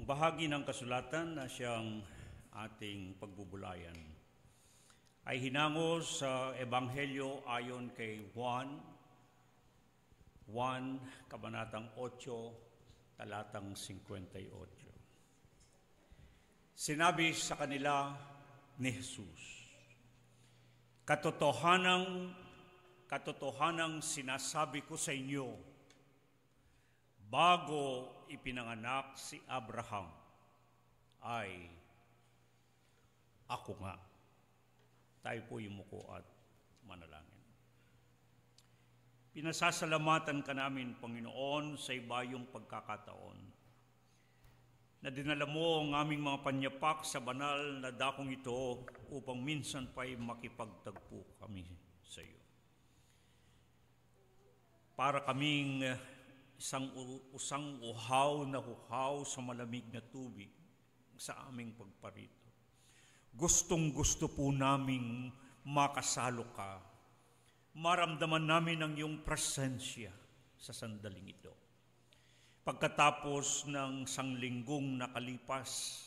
Ang bahagi ng kasulatan na siyang ating pagbubulayan ay hinango sa Ebanghelyo ayon kay Juan, Kabanatang 8, talatang 58. Sinabi sa kanila ni Jesus, Katotohanang sinasabi ko sa inyo, bago ipinanganak si Abraham, ay ako nga. Tayo po yumuko at manalangin. Pinasasalamatan ka namin, Panginoon, sa ibayong pagkakataon na dinala mo ang aming mga panyapak sa banal na dakong ito upang minsan pa'y makipagtagpo kami sa iyo. Para kaming isang uhaw na huhaw sa malamig na tubig sa aming pagparito. Gustong-gusto po naming makasalo ka. Maramdaman namin ang iyong presensya sa sandaling ito. Pagkatapos ng sanglinggong nakalipas,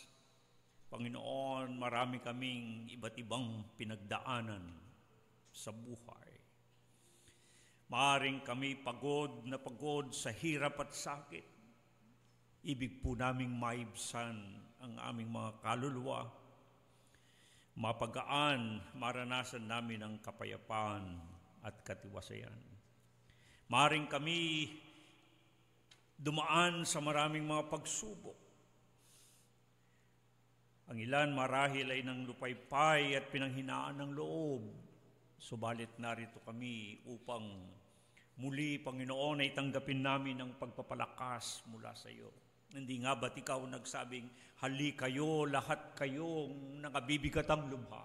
Panginoon, marami kaming iba't ibang pinagdaanan sa buhay. Maaring kami pagod sa hirap at sakit. Ibig po naming maibsan ang aming mga kaluluwa. Mapagaan, maranasan namin ang kapayapaan at katiwasayan. Maaring kami dumaan sa maraming mga pagsubok. Ang ilan marahil ay ng lupaypay at pinanghinaan ng loob. Subalit narito kami upang muli, Panginoon, ay tanggapin namin ang pagpapalakas mula sa iyo. Hindi nga ba't ikaw nagsabing, hali kayo, lahat kayong nangabibigatang lubha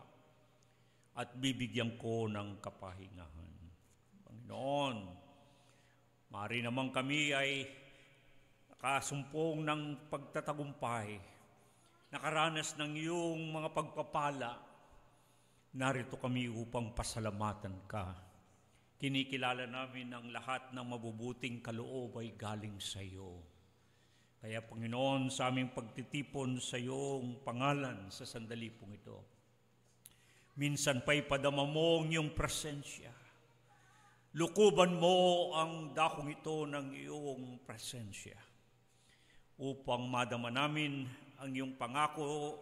at bibigyan ko ng kapahingahan. Panginoon, maaari naman kami ay nakasumpong ng pagtatagumpay, nakaranas ng iyong mga pagpapala. Narito kami upang pasalamatan ka. Kinikilala namin ang lahat ng mabubuting kaloob ay galing sa iyo. Kaya Panginoon, sa aming pagtitipon sa iyong pangalan sa sandali pong ito, minsan pa'y padama mo ang iyong presensya. Lukuban mo ang dakong ito ng iyong presensya upang madama namin ang iyong pangako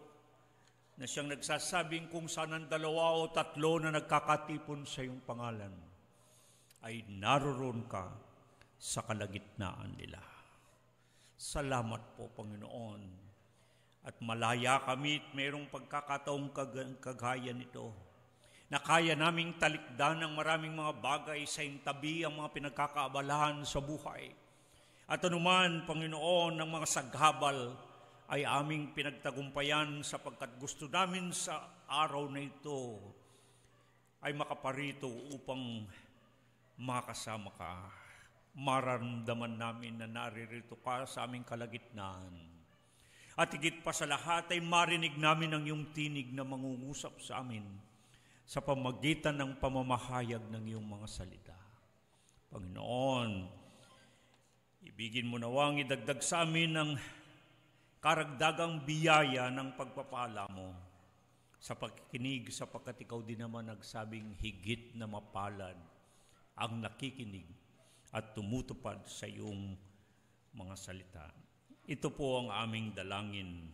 na siyang nagsasabing kung saan ang 2 o 3 na nagkakatipon sa iyong pangalan, ay naroon ka sa kalagitnaan nila. Salamat po, Panginoon. At malaya kami at mayroong pagkakataong kagaya nito, na kaya naming talikdan ng maraming mga bagay sa intabi ang mga pinagkakaabalahan sa buhay. At anuman, Panginoon, ng mga saghabal ay aming pinagtagumpayan sapagkat gusto namin sa araw na ito ay makaparito upang makasama ka. Maramdaman namin na naririto ka sa aming kalagitnaan. At higit pa sa lahat ay marinig namin ang iyong tinig na mangungusap sa amin sa pamagitan ng pamamahayag ng iyong mga salita. Panginoon, ibigin mo nawang idagdag sa amin ang karagdagang biyaya ng pagpapala mo sa pagkikinig, sapagkat ikaw din naman nagsabing higit na mapalad ang nakikinig at tumutupad sa iyong mga salita. Ito po ang aming dalangin.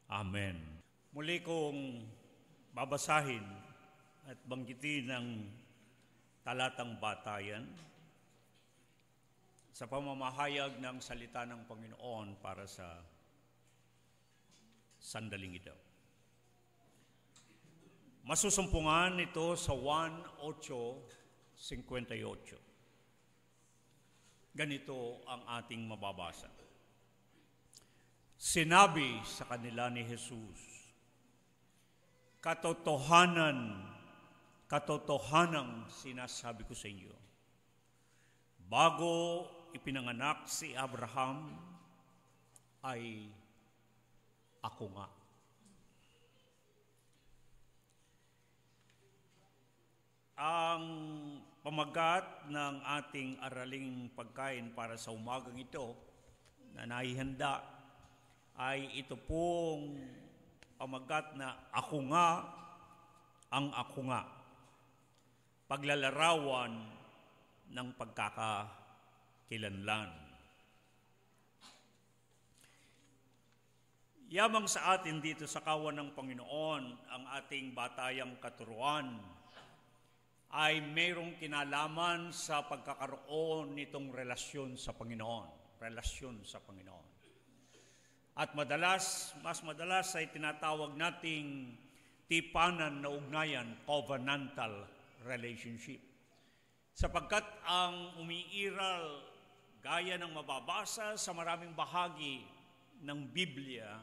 Amen. Muli kong babasahin at banggitin ang talatang batayan sa pamamahayag ng salita ng Panginoon para sa sandaling ito. Masusumpungan ito sa 1:8-58. Ganito ang ating mababasa. Sinabi sa kanila ni Jesus, Katotohanang sinasabi ko sa inyo, bago ipinanganak si Abraham, ay ako nga. Ang pamagat ng ating araling pagkain para sa umagang ito na naihanda ay ito pong pamagat na ako nga ang ako nga. Paglalarawan ng pagkakakilanlan. Yamang sa atin dito sa kawan ng Panginoon, ang ating batayang katuruan ay mayroong kinalaman sa pagkakaroon nitong relasyon sa Panginoon. Relasyon sa Panginoon. At mas madalas ay tinatawag nating tipanan na ugnayan, covenantal relationship. Sapagkat ang umiiral gaya ng mababasa sa maraming bahagi ng Biblia,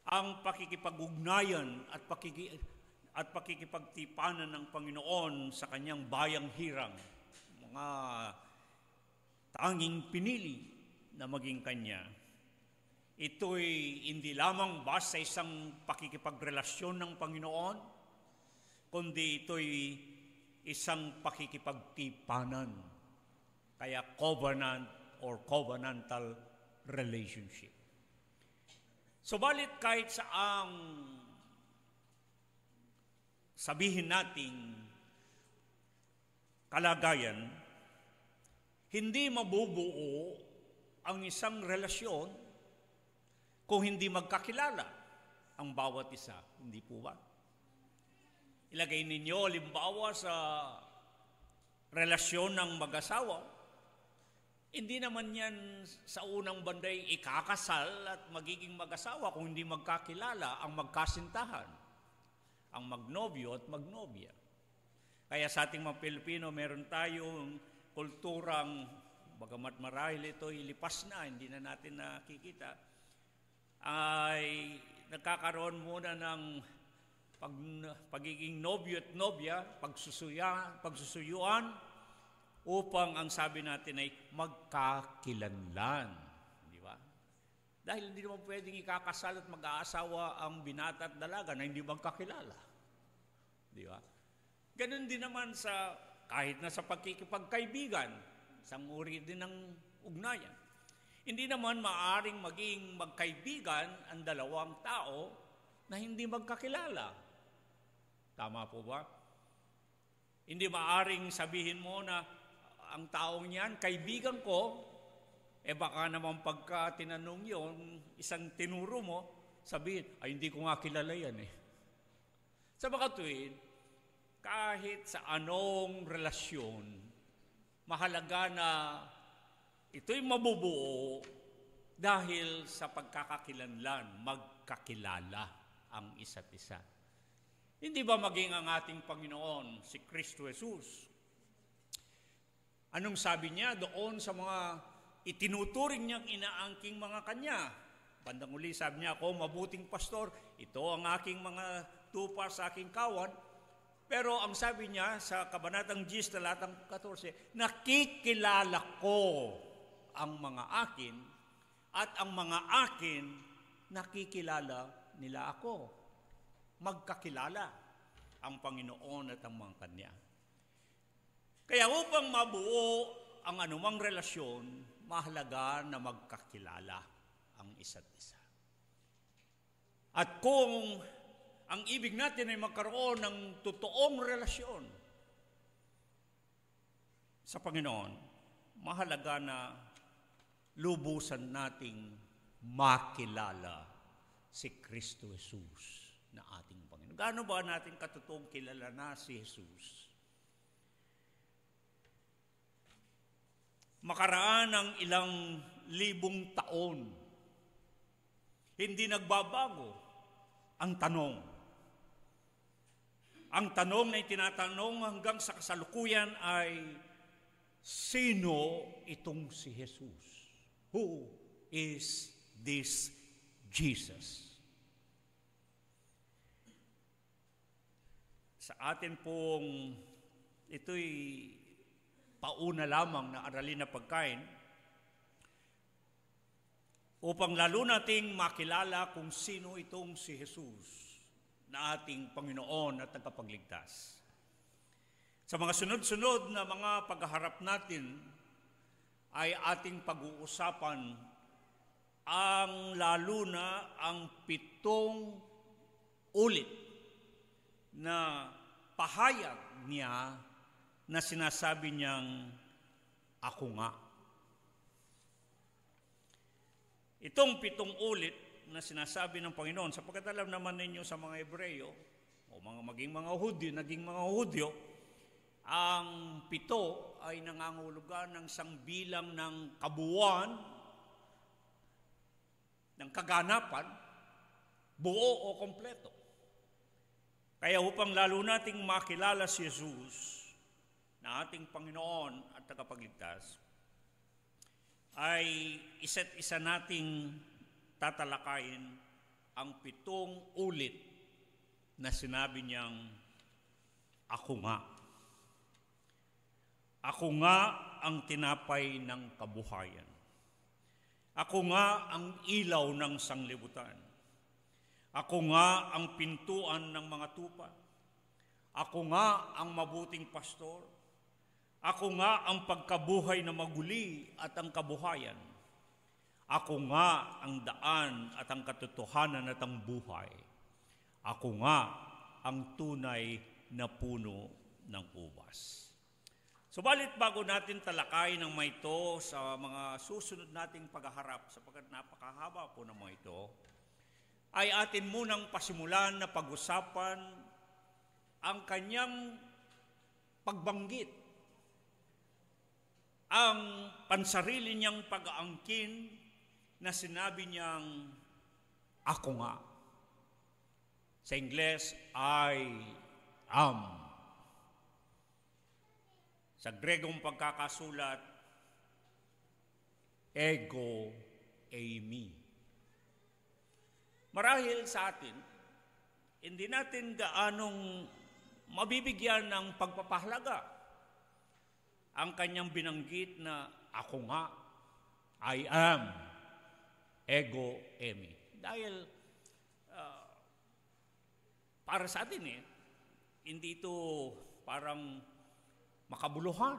ang pakikipag-ugnayan at pakikipagtipanan ng Panginoon sa kanyang bayang hirang, mga tanging pinili na maging kanya. Ito'y hindi lamang basta isang pakikipagrelasyon ng Panginoon, kundi ito'y isang pakikipagtipanan. Kaya covenant or covenantal relationship. Subalit kahit saang sabihin nating kalagayan, hindi mabubuo ang isang relasyon kung hindi magkakilala ang bawat isa. Hindi po ba? Ilagay ninyo, halimbawa sa relasyon ng mag-asawa, hindi naman yan sa unang banday ikakasal at magiging mag-asawa kung hindi magkakilala ang magkasintahan, ang magnobyo at magnobya. Kaya sa ating mga Pilipino, meron tayong kulturang, bagamat marahil ito ilipas na, hindi na natin nakikita, ay nagkakaroon muna ng pagiging nobyo at nobya, pagsusuyuan, upang ang sabi natin ay magkakilanlan. Di ba? Dahil hindi naman pwedeng ikakasal at mag-aasawa ang binata at dalaga na hindi magkakilala. Di ba? Ganun din naman sa, kahit na sa pagkikipagkaibigan, isang uri din ng ugnayan. Hindi naman maaaring maging magkaibigan ang dalawang tao na hindi magkakilala. Tama po ba? Hindi maaaring sabihin mo na ang taong yan, kaibigan ko, baka naman pagka tinanong yun, isang tinuro mo, sabihin, ay hindi ko nga kilala yan eh. Sa mga tuwid, kahit sa anong relasyon, mahalaga na ito'y mabubuo dahil sa pagkakakilanlan, magkakilala ang isa't isa. Hindi ba maging ang ating Panginoon, si Kristo Jesus? Anong sabi niya doon sa mga itinuturing niyang inaangking mga kanya? Bandang uli sabi niya, ako mabuting pastor, ito ang aking mga tupa sa aking kawan. Pero ang sabi niya sa Kabanatang 10, talatang 14, nakikilala ko ang mga akin at ang mga akin nakikilala nila ako. Magkakilala ang Panginoon at ang mga kanya. Kaya upang mabuo ang anumang relasyon, mahalaga na magkakilala ang isa't isa. At kung ang ibig natin ay magkaroon ng totoong relasyon sa Panginoon, mahalaga na lubusan nating makilala si Kristo Jesus na ating Panginoon. Gaano ba natin katotoong kilala na si Jesus? Makaraan ng ilang libong taon, hindi nagbabago ang tanong. Ang tanong na itinatanong hanggang sa kasalukuyan ay, sino itong si Jesus? Who is this Jesus? Sa atin pong ito'y pauna lamang na aralin na pagkain upang lalo nating makilala kung sino itong si Jesus na ating Panginoon at tagapagligtas. Sa mga sunod-sunod na mga paghaharap natin ay ating pag-uusapan lalo na ang 7 ulit na pahayag niya na sinasabi niyang, ako nga. Itong 7 ulit na sinasabi ng Panginoon, sapagkat alam naman ninyo sa mga Hebreyo, o maging mga Hudyo, naging mga Hudyo, ang 7 ay nangangahulugan ng isang bilang ng kabuuan, ng kaganapan, buo o kompleto. Kaya upang lalo nating makilala si Jesus na ating Panginoon at tagapagligtas, ay isa't isa nating tatalakayin ang 7 ulit na sinabi niyang, ako nga. Ako nga ang tinapay ng kabuhayan. Ako nga ang ilaw ng sanglibutan. Ako nga ang pintuan ng mga tupa. Ako nga ang mabuting pastor. Ako nga ang pagkabuhay na maguli at ang kabuhayan. Ako nga ang daan at ang katotohanan at ang buhay. Ako nga ang tunay na puno ng ubas. Subalit bago natin talakayin ang mga ito sa mga susunod nating paghaharap, sapagkat napakahaba po ng mga ito, ay atin munang pasimulan na pag-usapan ang kanyang pagbanggit, ang pansarili niyang pag-aangkin na sinabi niyang, ako nga. Sa Ingles, I am. Sa Gregong pagkakasulat, ego eimi. Marahil sa atin, hindi natin gaanong mabibigyan ng pagpapahalaga ang kanyang binanggit na ako nga, I am, ego eimi. Dahil para sa atin hindi ito parang makabuluhan.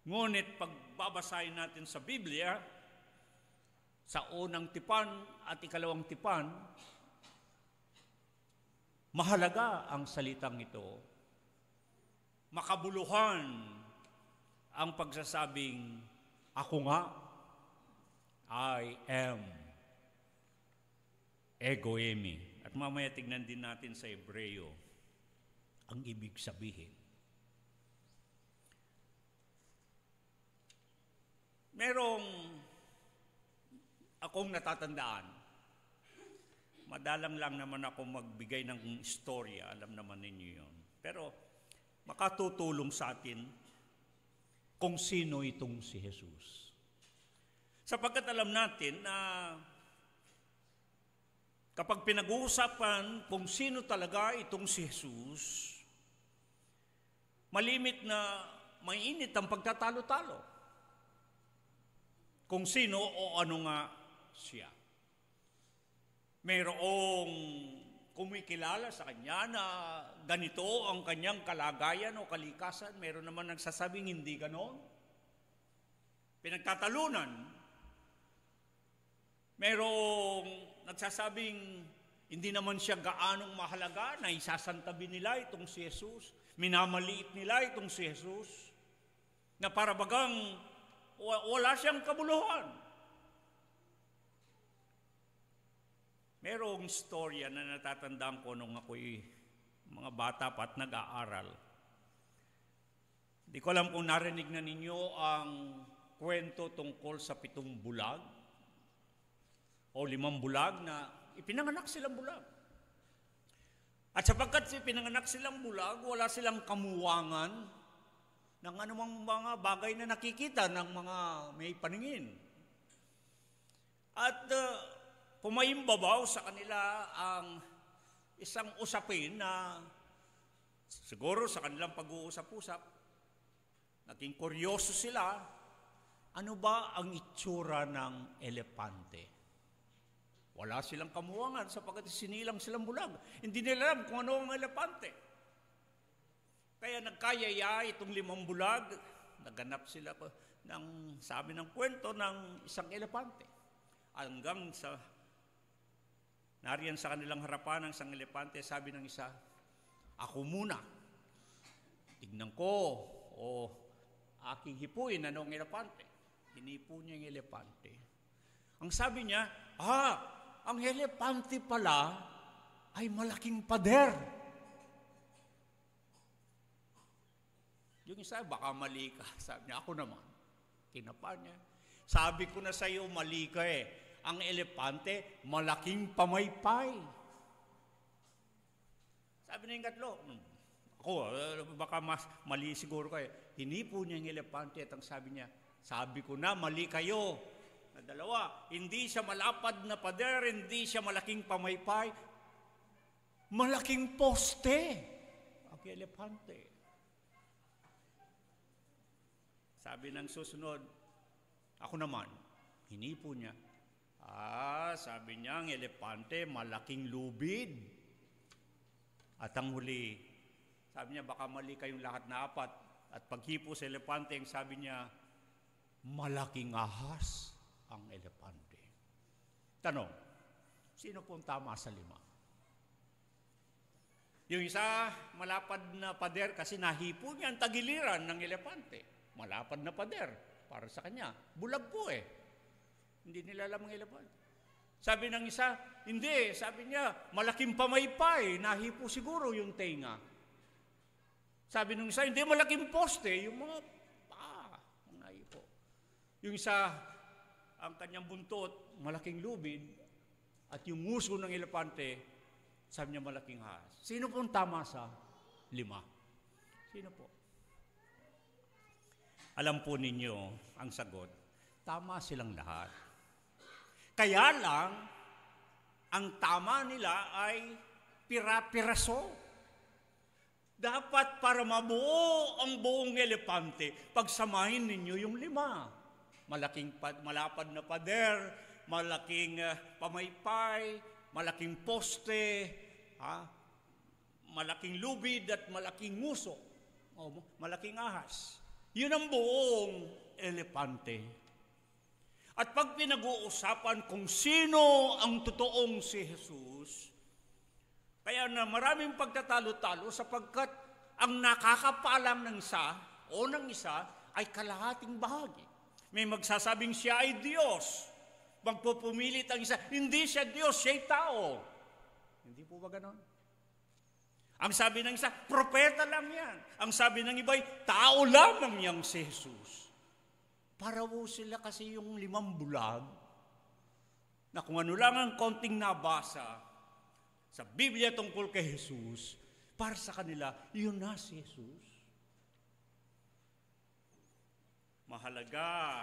Ngunit pagbabasahin natin sa Biblia, sa unang tipan at ikalawang tipan, mahalaga ang salitang ito. Makabuluhan ang pagsasabing, ako nga, I am, ego eimi. At mamaya tignan din natin sa Hebreo ang ibig sabihin. Merong akong natatandaan. Madalang lang naman ako magbigay ng istorya, alam naman ninyo yun. Pero makatutulong sa atin kung sino itong si Jesus. Sapagkat alam natin na kapag pinag-uusapan kung sino talaga itong si Jesus, malimit na mainit ang pagtatalo-talo. Kung sino o ano nga siya. Mayroong kumikilala sa kanya na ganito ang kanyang kalagayan o kalikasan. Mayroon naman nagsasabing hindi ganon. Pinagtatalunan. Mayroong nagsasabing hindi naman siya gaanong mahalaga na isasantabi nila itong si Jesus. Minamaliit nila itong si Jesus. Na para bagang wala siyang kabuluhan. Merong storya na natatandaan ko nung ako'y mga bata pa at nag-aaral. Hindi ko alam kung narinig na ninyo ang kwento tungkol sa 7 bulag o 5 bulag na ipinanganak silang bulag. At sapagkat ipinanganak silang bulag, wala silang kamuwangan ng anumang mga bagay na nakikita ng mga may paningin. At pumaimbabaw sa kanila ang isang usapin na siguro sa kanilang pag-uusap-usap, naging kuryoso sila, ano ba ang itsura ng elepante? Wala silang kamuwangan sapagkat sinilang silang bulag. Hindi nila alam kung ano ang elepante. Kaya nagkayaya itong 5 bulag, naganap sila, sabi ng kwento ng isang elepante. Hanggang sa nariyan sa kanilang harapan ng isang elepante, sabi ng isa, ako muna. Tignan ko, aking hipuin, anong elepante? Hinipo niya yung elepante. Ang sabi niya, ang elepante pala ay malaking pader. Yung isa, baka mali ka. Sabi niya, ako naman. Kinapa niya. Sabi ko na sa iyo, mali ka eh. Ang elepante, malaking pamaypay. Sabi na yung katlo, ako, baka mas mali siguro kayo. Hinipo niya yung elepante at ang sabi niya, sabi ko na, mali kayo. Na dalawa, hindi siya malapad na pader, hindi siya malaking pamaypay, malaking poste. Ang elepante. Sabi ng susunod, ako naman, hinipo niya. Sabi niya, ang elepante, malaking lubid. At ang huli, sabi niya, baka mali kayong lahat na apat. At paghipo sa elepante, ang sabi niya, malaking ahas ang elepante. Tanong, sino pong tama sa 5? Yung isa, malapad na pader kasi nahipo niya ang tagiliran ng elepante. Malapad na pader para sa kanya. Bulag po eh. Hindi nila alam ang elepante. Sabi ng isa, hindi. Sabi niya, malaking pamaypay. Nahipo siguro yung tenga. Sabi ng isa, hindi, malaking poste. Yung mga ang nahipo. Yung isa, ang kanyang buntot, malaking lubid. At yung nguso ng elepante, sabi niya, malaking ahas. Sino pong tama sa 5? Sino po? Alam po ninyo ang sagot. Tama silang lahat. Kaya lang, ang tama nila ay pira-piraso. Dapat para mabuo ang buong elepante, pagsamahin ninyo yung 5. Malapad na pader, malaking pamaypay, malaking poste, malaking lubid at malaking nguso, malaking ahas. Yun ang buong elepante. At pag pinag-uusapan kung sino ang totoong si Jesus, kaya na maraming pagtatalo-talo sapagkat ang nakakapalang ng isa o ng isa ay kalahating bahagi. May magsasabing siya ay Diyos. Magpupumilit ang isa, hindi siya Diyos, siya'y tao. Hindi po ba ganon? Ang sabi ng isa, propeta lang yan. Ang sabi ng iba'y, tao lamang yang si Jesus. Para po sila kasi yung 5 bulag na kung ano lang ang konting nabasa sa Biblia tungkol kay Jesus, para sa kanila, yun na si Jesus. Mahalaga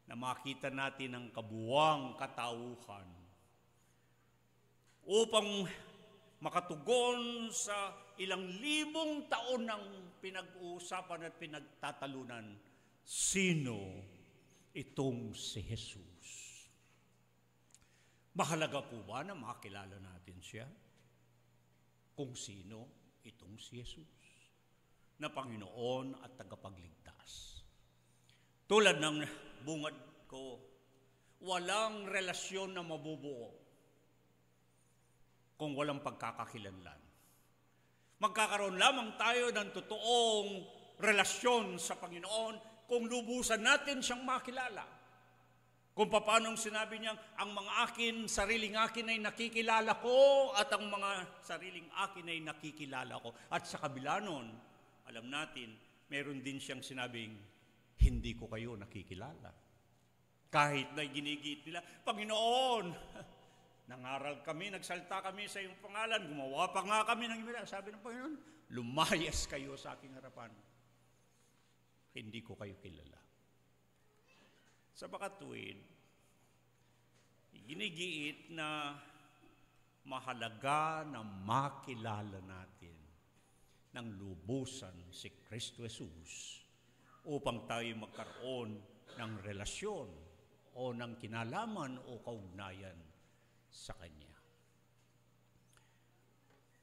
na makita natin ang kabuwang katauhan upang makatugon sa ilang libong taon ng pinag-uusapan at pinagtatalunan. Sino itong si Jesus? Mahalaga po ba na makilala natin siya? Kung sino itong si Jesus na Panginoon at tagapagligtas. Tulad ng bungad ko, walang relasyon na mabubuo kung walang pagkakakilanlan. Magkakaroon lamang tayo ng totoong relasyon sa Panginoon kung lubusan natin siyang makilala. Kung paano sinabi niya, ang mga sariling akin ay nakikilala ko at ang mga sariling akin ay nakikilala ko. At sa kabila nun, alam natin, meron din siyang sinabing, hindi ko kayo nakikilala. Kahit na ginigit nila, Panginoon, nangaral kami, nagsalta kami sa iyong pangalan, gumawa pa nga kami ng imila. Sabi ng Panginoon, lumayas kayo sa aking harapan. Hindi ko kayo kilala. Sa makatuwid, ginigiit na mahalaga na makilala natin ng lubusan si Kristo Jesus upang tayo magkaroon ng relasyon o ng kinalaman o kaugnayan sa Kanya.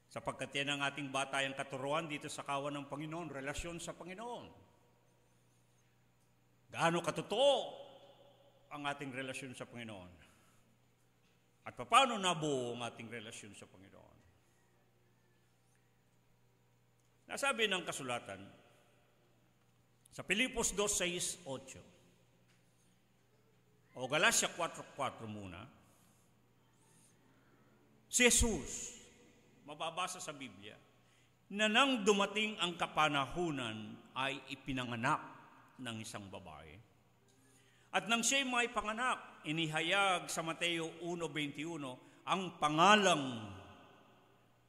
Sapagkat yan ang ating batayang katuruan dito sa kawan ng Panginoon, relasyon sa Panginoon. gaano katotoo ang ating relasyon sa Panginoon at paano nabuo ang ating relasyon sa Panginoon. Nasabi ng kasulatan sa Filipos 2:6-8 o Galatia 4:4 muna, si Jesus, mababasa sa Biblia, na nang dumating ang kapanahunan ay ipinanganak ng isang babae. At nang siya'y may panganak, inihayag sa Mateo 1:21, ang pangalang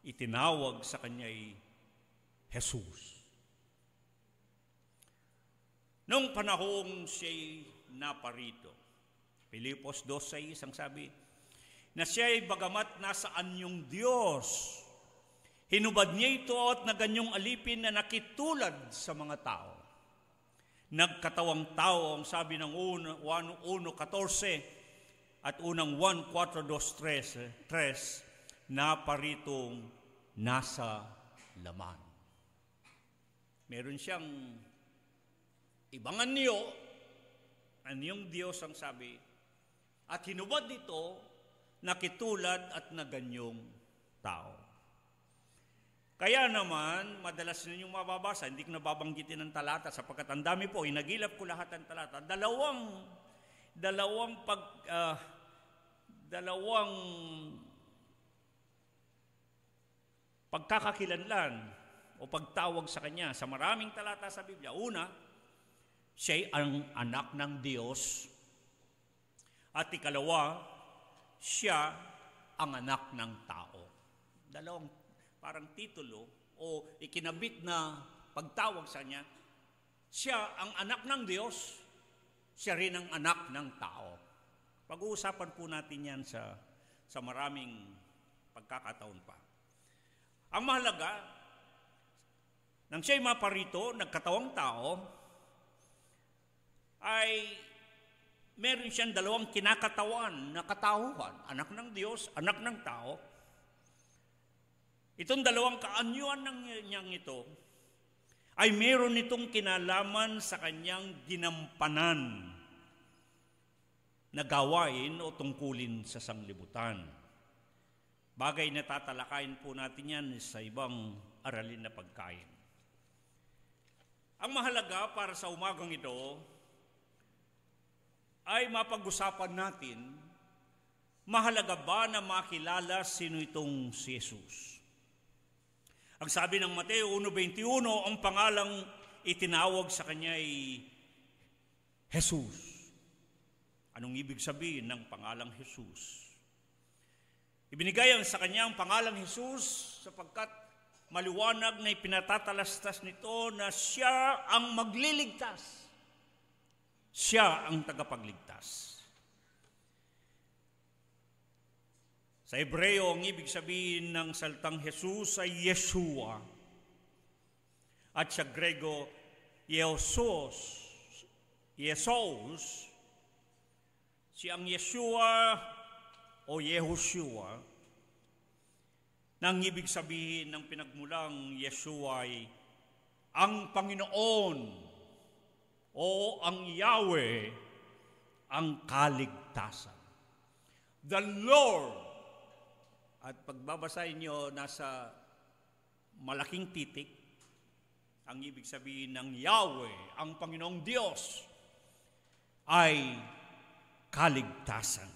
itinawag sa kanya'y Jesus. Noong panahong siya'y naparito, Filipos 2:6 ang sabi, na siya'y bagamat nasaan yung Diyos, hinubad niya ito at naganyong alipin na nakitulad sa mga tao. Nagkatawang tao, ang sabi ng 1:14 at unang 1:4-2-3, na paritong nasa laman. Meron siyang ibang anyo yung Diyos ang sabi, at hinubad ito, nakitulad at naganyong tao. Kaya naman, madalas ninyong mababasa, hindi ko nababanggitin ang talata sapagkat ang dami po, inagilap ko lahat ng talata. Dalawang pagkakakilanlan o pagtawag sa Kanya sa maraming talata sa Biblia. Una, siya'y ang anak ng Diyos. At ikalawa, siya ang anak ng tao. Dalawang parang titulo o ikinabit na pagtawag sa Kanya. Siya ang anak ng Diyos, siya rin ang anak ng tao. Pag-uusapan po natin yan sa maraming pagkakataon pa. Ang mahalaga, nang siya'y maparito, nagkatawang tao, ay meron siyang dalawang kinakatawan na katauhan, anak ng Diyos, anak ng tao. Itong dalawang kaanyuan ng niyang ito ay meron itong kinalaman sa kanyang ginampanan na gawain o tungkulin sa sanglibutan. Bagay na tatalakayin po natin yan sa ibang aralin na pagkain. Ang mahalaga para sa umagang ito ay mapag-usapan natin, mahalaga ba na makilala sino itong si Jesus? Ang sabi ng Mateo 1:21, ang pangalang itinawag sa kanya ay Jesus. Anong ibig sabihin ng pangalang Jesus? Ibinigay sa kanya ang pangalang Jesus sapagkat maliwanag na ipinatatalastas nito na siya ang magliligtas. Siya ang tagapagligtas. Sa Hebreo, ang ibig sabihin ng salitang Jesus ay Yeshua. At sa Grego, Yesos. Siyang Yeshua o Yehoshua. Nang ibig sabihin ng pinagmulang Yeshua ay ang Panginoon o ang Yahweh, ang kaligtasan. The Lord. At pagbabasahin nyo, nasa malaking titik, ang ibig sabihin ng Yahweh, ang Panginoong Diyos, ay kaligtasan.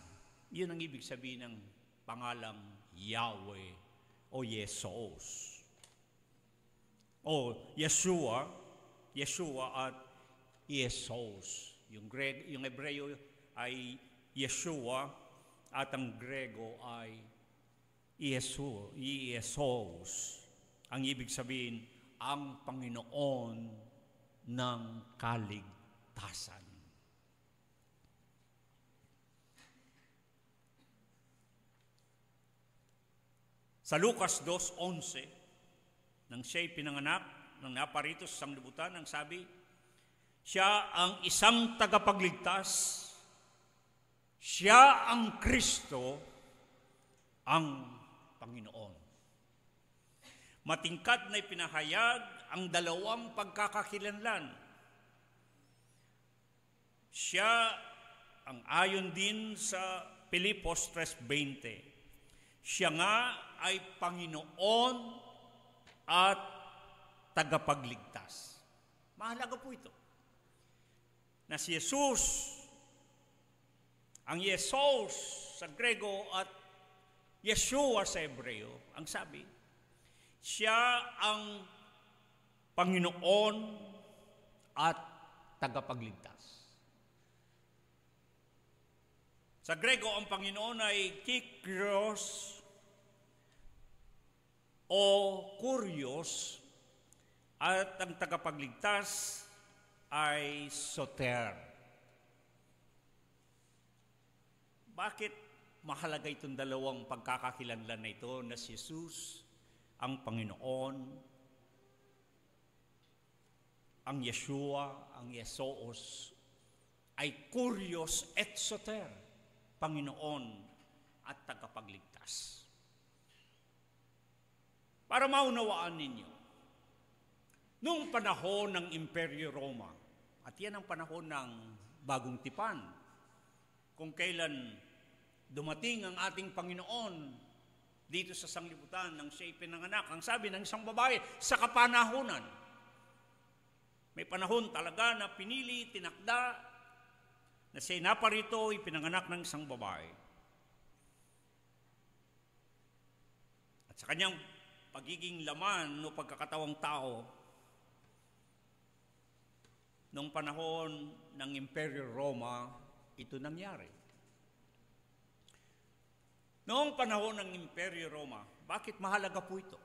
Yun ang ibig sabihin ng pangalang Yahweh o Yesos. O Yeshua at Yesos. Yung Hebreo ay Yeshua at ang Grego ay Yesos. Ang ibig sabihin, ang Panginoon ng kaligtasan. Sa Lucas 2:11, nang siya'y pinanganak, nang naparito sa sanglibutan, ang sabi, siya ang isang tagapagligtas, siya ang Kristo, ang Panginoon. Matingkad na ipinahayag ang dalawang pagkakakilanlan. Siya ang ayon din sa Pilipos 3:20. Siya nga ay Panginoon at tagapagligtas. Mahalaga po ito. Na si Jesus, ang Yesos sa Grego at Yeshua sa Hebreo, ang sabi, siya ang Panginoon at tagapagligtas. Sa Grego, ang Panginoon ay Kyrios o Kurios at ang tagapagligtas ay Soter. Bakit mahalaga itong dalawang pagkakakilanlan na ito na si Jesus, ang Panginoon, ang Yeshua, ang Yesos, ay Kurios et Soter, Panginoon at tagapagligtas. Para maunawaan ninyo, noong panahon ng Imperyo Roma, at yan ang panahon ng Bagong Tipan, kung kailan dumating ang ating Panginoon dito sa sanglibutan nang siya ipinanganak, ang sabi ng isang babae, sa kapanahunan. May panahon talaga na pinili, tinakda, na siya naparito, ipinanganak ng isang babae. At sa kanyang pagiging laman o pagkakatawang tao, noong panahon ng Imperyo Roma, ito nangyari. Noong panahon ng Imperyo Roma, bakit mahalaga po ito?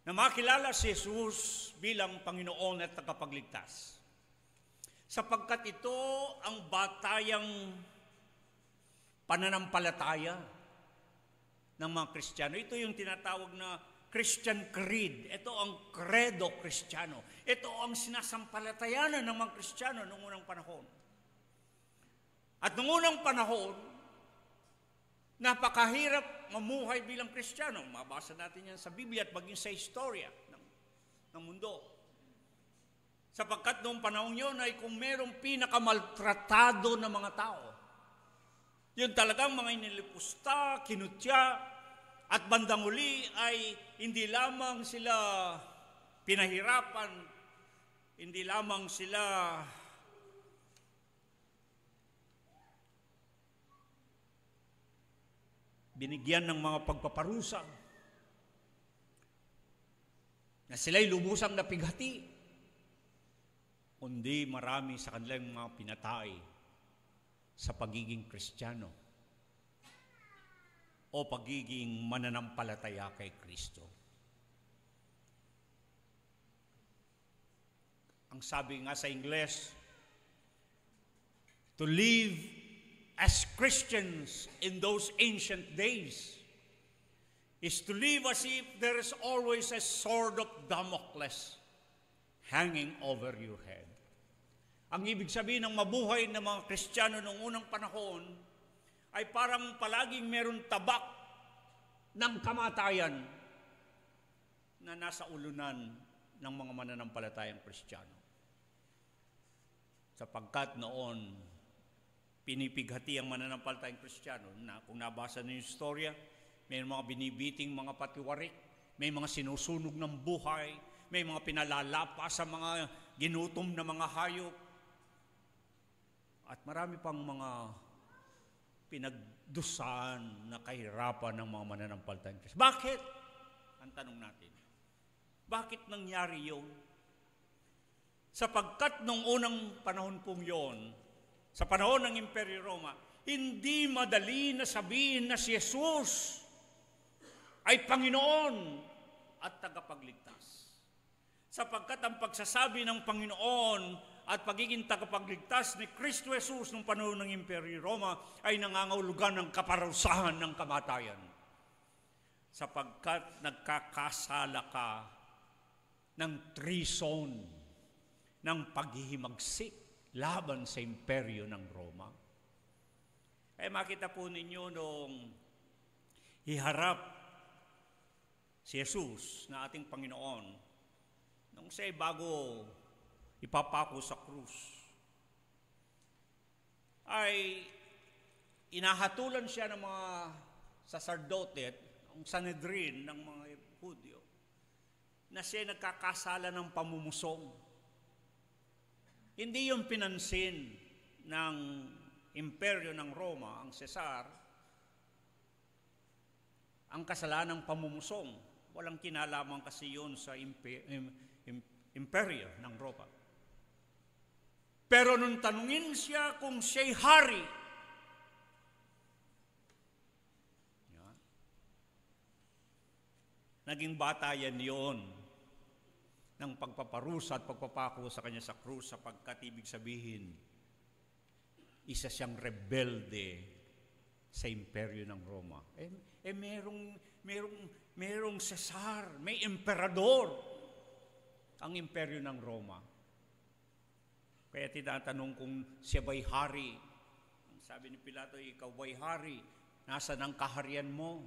Na makilala si Jesus bilang Panginoon at tagapagligtas. Sapagkat ito ang batayang pananampalataya ng mga Kristiyano. Ito yung tinatawag na Christian Creed. Ito ang Credo Kristiyano. Ito ang sinasampalatayanan ng mga Kristiyano noong unang panahon. At noong unang panahon, napakahirap mamuhay bilang Kristiyano. Mabasa natin yan sa Biblia at maging sa istorya ng mundo. Sapagkat noong panahon yun ay kung merong pinakamaltratado na mga tao, yun talagang mga inilipusta, kinutya, at bandang uli ay hindi lamang sila pinahirapan, hindi lamang sila binigyan ng mga pagpaparusa, na sila'y lubusang napighati, kundi marami sa kanilang mga pinatay sa pagiging Kristiyano o pagiging mananampalataya kay Kristo. Ang sabi nga sa Ingles, to live as Christians in those ancient days is to live as if there is always a sword of Damocles hanging over your head. Ang ibig sabihin ng mabuhay ng mga Kristiyano noong unang panahon ay parang palaging meron tabak ng kamatayan na nasa ulunan ng mga mananampalatayang Kristiyano. Sapagkat noon, pinipighati ang mananampalatayang Kristiyano na kung nabasa niyo yung istorya, may mga binibiting mga patiwarik, may mga sinusunog ng buhay, may mga pinalalapa sa mga ginutom na mga hayop, at marami pang mga pinagdusaan na kahirapan ng mga mananampalatayang Kristiyano. Bakit? Ang tanong natin. Bakit nangyari yun? Sapagkat nung unang panahon pong yon, sa panahon ng Imperyo Roma, hindi madali na sabihin na si Jesus ay Panginoon at tagapagligtas. Sapagkat ang pagsasabi ng Panginoon at pagiging tagapagligtas ni Kristo Jesus nung panahon ng Imperyo Roma ay nangangahulugan ng kaparusahan ng kamatayan. Sapagkat nagkakasala ka ng treason, ng paghihimagsik laban sa imperyo ng Roma. Kaya makita po ninyo nung hiharap si Jesus na ating Panginoon, nung siya'y bago ipapako sa krus, ay inahatulan siya ng mga saserdote, ang Sanhedrin ng mga Hudyo, na siya nagkakasala ng pamumusong. Hindi yung pinansin ng imperyo ng Roma, ang Cesar, ang kasalanang pamumusong. Walang kinalaman kasi yun sa imperyo ng Roma. Pero nung tanungin siya kung siya'y hari, naging batayan yon ng pagpaparusa at pagpapako sa kanya sa krus, sapagkat ibig sabihin, isa siyang rebelde sa imperyo ng Roma. Merong Cesar, may emperador ang imperyo ng Roma. Kaya tinatanong kung siya ba'y hari. Sabi ni Pilato, ikaw ba'y hari? Nasaan ang kaharian mo?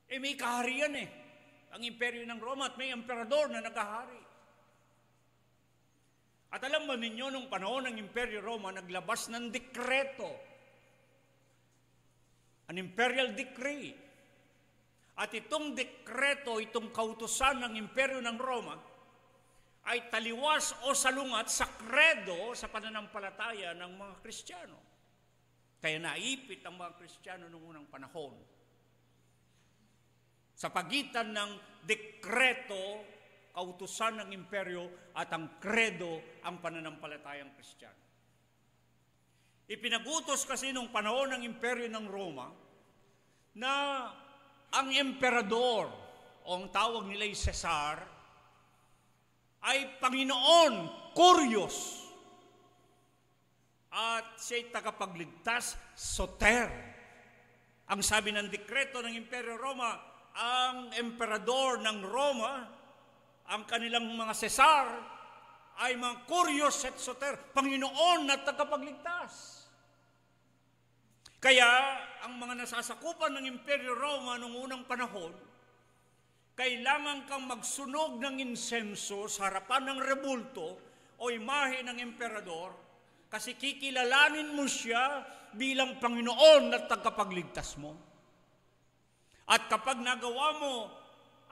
May kaharian ang imperyo ng Roma at may emperador na nakahari. At alam mo ninyo, nung panahon ng imperyo Roma, naglabas ng dekreto, an imperial decree. At itong dekreto, itong kautusan ng imperyo ng Roma, ay taliwas o salungat sa kredo sa pananampalataya ng mga Kristiyano. Kaya naipit ang mga Kristiyano noong unang panahon. Sa pagitan ng dekreto, kautusan ng imperyo, at ang kredo, ang pananampalatayang Kristiyano. Ipinagutos kasi nung panahon ng imperyo ng Roma na ang emperador, o ang tawag nila ay Cesar, ay Panginoon, Kurios, at siya'y tagapagligtas, Soter. Ang sabi ng dekreto ng imperyo Roma, ang emperador ng Roma, ang kanilang mga Cesar, ay mga Kurios at Soter, Panginoon at tagapagligtas. Kaya, ang mga nasasakupan ng imperyo Roma noong unang panahon, kailangan kang magsunog ng insenso sa harapan ng rebulto o imahe ng emperador, kasi kikilalanin mo siya bilang Panginoon at tagapagligtas mo. At kapag nagawa mo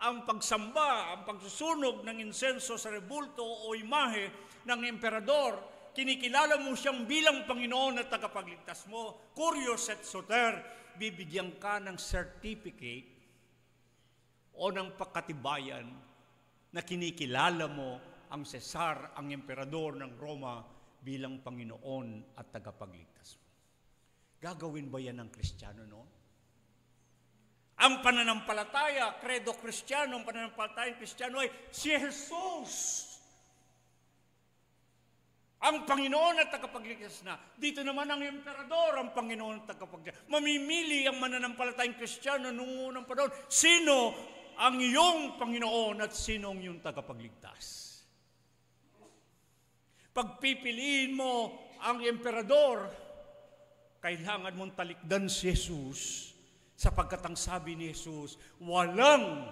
ang pagsamba, ang pagsusunog ng insenso sa rebulto o imahe ng emperador, kinikilala mo siyang bilang Panginoon at tagapagligtas mo, Kurios et Soter, bibigyan ka ng certificate o ng pagkatibayan na kinikilala mo ang Cesar, ang emperador ng Roma, bilang Panginoon at tagapagligtas mo. Gagawin ba yan ng Kristiyano noon? Ang pananampalataya, credo Kristiyano, ang pananampalatayang Kristiyano ay si Jesus, ang Panginoon at tagapagligtas na. Dito naman ang emperador, ang Panginoon at tagapagligtas. Mamimili ang mananampalatayang Kristiyano noong unang panahon. Sino ang iyong Panginoon at sino ang iyong tagapagligtas? Pagpipiliin mo ang emperador, kailangan mong talikdan si Jesus, sapagkat ang sabi ni Jesus, walang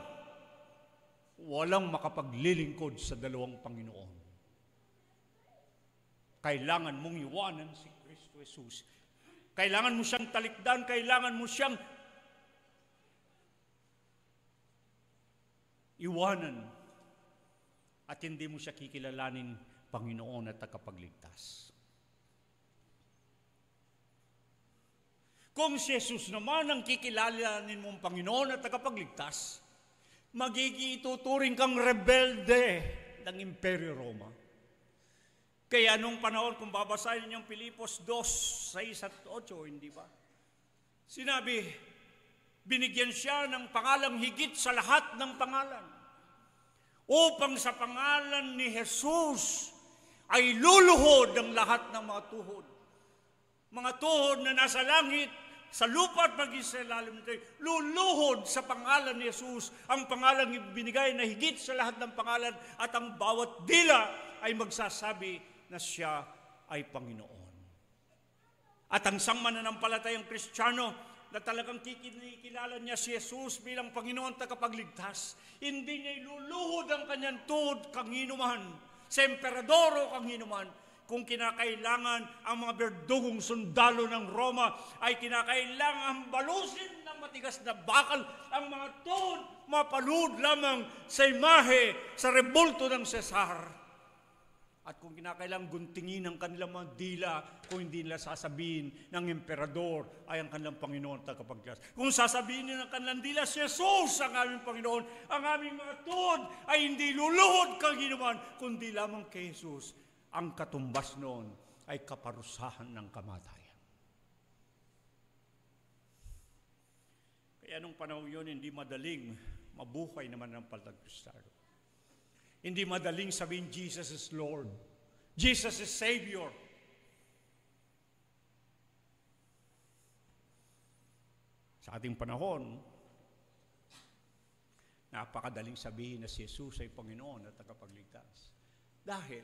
makapaglilingkod sa dalawang Panginoon. Kailangan mong iwanan si Kristo Jesus. Kailangan mo siyang talikdan, kailangan mo siyang iwanan. At hindi mo siya kikilalanin Panginoon at tagapagligtas. Kung si Jesus naman ang kikilalanin mong Panginoon at tagapagligtas, magiging ituturing kang rebelde ng Imperyo Roma. Kaya nung panahon, kung babasahin niyo Pilipos 2, 6 at 8, hindi ba? Sinabi, binigyan siya ng pangalang higit sa lahat ng pangalan, upang sa pangalan ni Jesus ay luluhod ang lahat ng mga tuhod. Mga tuhod na nasa langit, sa lupa at maging sa ilalim nito, luluhod sa pangalan ni Jesus, ang pangalang ibinigay na higit sa lahat ng pangalan, at ang bawat dila ay magsasabi na siya ay Panginoon. At ang isang mananampalatayang Kristiyano na talagang kinikilala niya si Jesus bilang Panginoon tagapagligtas, hindi niya iluluhod ang kanyang tuhod kang hinuman, sa emperador o kang hinuman, Kung kinakailangan ang mga berdugong sundalo ng Roma ay kinakailangan balusin ng matigas na bakal, ang mga tuhod mapalud lamang sa imahe, sa rebulto ng Cesar. At kung kinakailangan guntingin ang kanilang mga dila, kung hindi nila sasabihin ng emperador ay ang kanilang Panginoon at tagapagligtas. Kung sasabihin nila ng kanilang dila, si Jesus ang aming Panginoon, ang aming mga tuhod ay hindi luluhod kaginuman, kundi lamang kay Jesus. Ang katumbas noon ay kaparusahan ng kamatayan. Kaya nung panahon yun, hindi madaling mabuhay naman ng palatang Kristiyano. Hindi madaling sabihin, Jesus is Lord. Jesus is Savior. Sa ating panahon, napakadaling sabihin na si Jesus ay Panginoon at tagapagligtas. Dahil,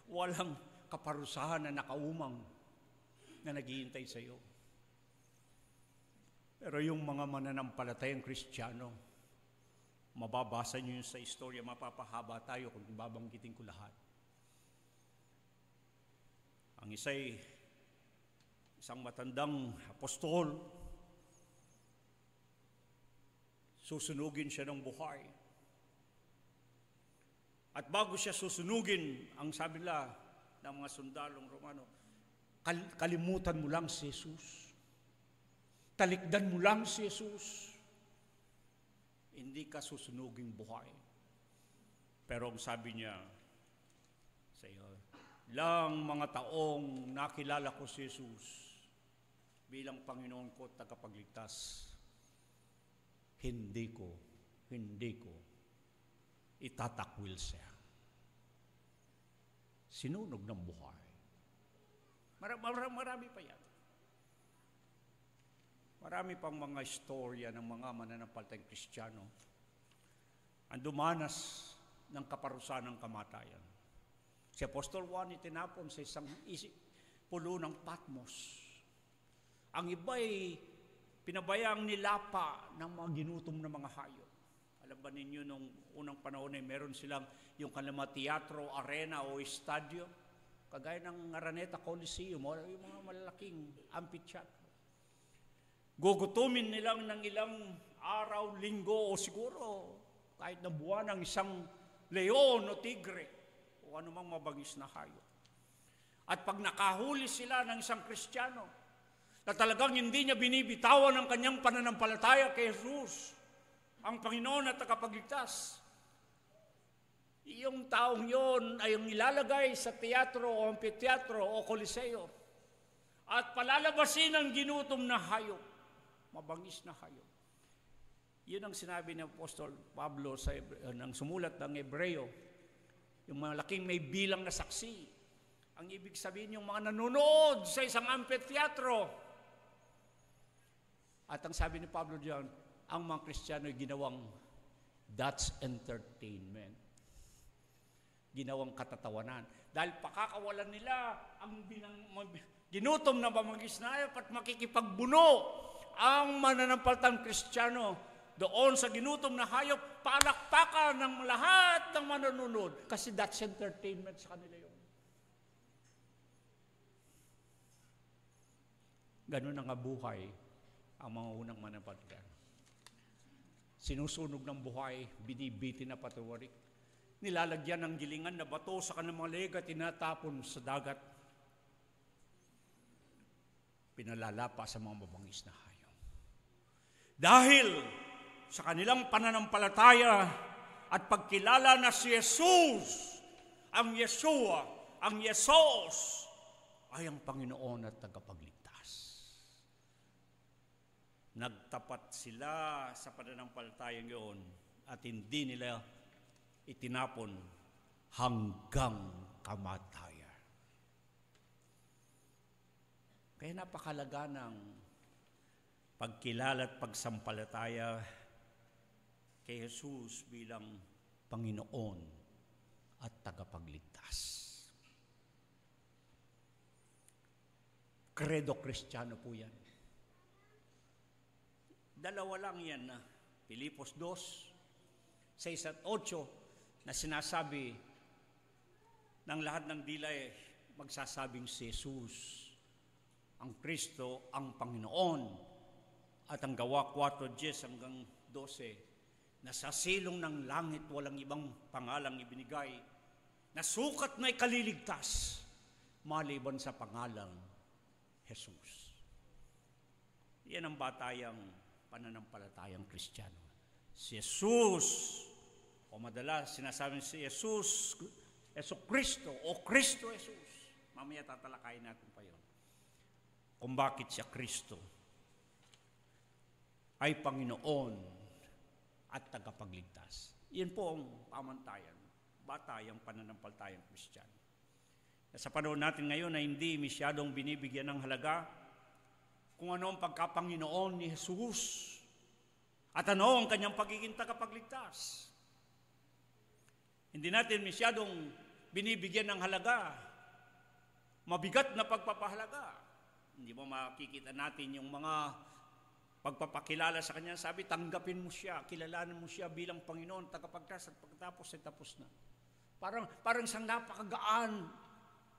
walang kaparusahan na nakaumang na naghihintay sa iyo. Pero yung mga mananampalatayang Kristiyano, mababasa niyo yun sa istorya, mapapahaba tayo kung babanggitin ko lahat. Ang isang matandang apostol, susunugin siya ng buhay. At bago siya susunugin, ang sabi nila ng mga sundalong Romano, kalimutan mo lang si Jesus. Talikdan mo lang si Jesus. Hindi ka susunuging buhay. Pero ang sabi niya sa iyo, lang mga taong nakilala ko si Jesus bilang Panginoon ko at tagapagligtas, hindi ko itatakwil siya. Sinunog ng buhay. Marami pa yan. Marami pang mga istorya ng mga mananampalatayang Kristiyano ang dumanas ng kaparusahan ng kamatayan. Si Apostol Juan itinapon sa isang pulo ng Patmos. Ang iba'y pinabayang nilapa ng mga ginutom na mga hayop. Alam ba ninyo, nung unang panahon ay meron silang yung kanilang teatro, arena o estadio, kagaya ng Araneta Coliseum o yung mga malalaking amphitheater. Gugutumin nilang ng ilang araw, linggo o siguro kahit na buwan ng isang leon o tigre o anumang mabangis na hayop. At pag nakahuli sila ng isang Kristiyano na talagang hindi niya binibitawan ang kanyang pananampalataya kay Jesus, ang Panginoon at tagapagligtas, yung taong yon ay yung ilalagay sa teatro o amphitheatro o koliseo at palalabasin ang ginutom na hayop, mabangis na hayop. Yun ang sinabi ni Apostol Pablo ng sumulat ng Hebreo, yung malaking may bilang na saksi. Ang ibig sabihin yung mga nanonood sa isang amphitheatro. At ang sabi ni Pablo diyan, ang mga Kristiyano ay ginawang that's entertainment. Ginawang katatawanan. Dahil pakakawalan nila ang ginutom na mamagis na hayop at makikipagbuno ang mananampalatayang Kristiyano doon sa ginutom na hayop, palakpakan ng lahat ng manunod. Kasi that's entertainment sa kanila yun. Ganun ang buhay ang mga unang mananampalataya. Sinusunog ng buhay, binibiti na patuwarik. Nilalagyan ng gilingan na bato sa kanilang mga leg at tinatapon sa dagat. Pinalalapa sa mga mabangis na hayop. Dahil sa kanilang pananampalataya at pagkilala na si Jesus, ang Yeshua, ang Yesos, ay ang Panginoon at tagapagligtas. Nagtapat sila sa pananampalatayang yun at hindi nila itinapon hanggang kamatayan. Kaya napakalaga ng pagkilala at pagsampalataya kay Jesus bilang Panginoon at tagapagligtas. Credo Kristiyano po yan. Dalawa lang yan na Filipos 2, 6 at 8 na sinasabi ng lahat ng dila magsasabing si Jesus, ang Kristo, ang Panginoon. At ang Gawa 4:10 hanggang 12, na sa silong ng langit walang ibang pangalang ibinigay, na sukat na ikaliligtas, maliban sa pangalang Jesus. Yan ang batayang pananampalatayang Kristiyano. Si Jesus, o madalas sinasabi si Jesus, Kristo o Kristo Jesus. Mamaya tatalakayin natin pa yun. Kung bakit siya Kristo ay Panginoon at tagapagligtas. Yan po ang pamantayan, batayang pananampalatayang Kristiyano. Sa panahon natin ngayon na hindi masyadong binibigyan ng halaga kung ano ang pagkapanginoon ni Jesus at ano ang kanyang pagiging tagapagligtas. Hindi natin masyadong binibigyan ng halaga, mabigat na pagpapahalaga. Hindi mo makikita natin yung mga pagpapakilala sa kanya. Sabi, tanggapin mo siya, kilalanin mo siya bilang Panginoon, tagapagligtas, at pagkatapos ay tapos na. Parang isang napakagaan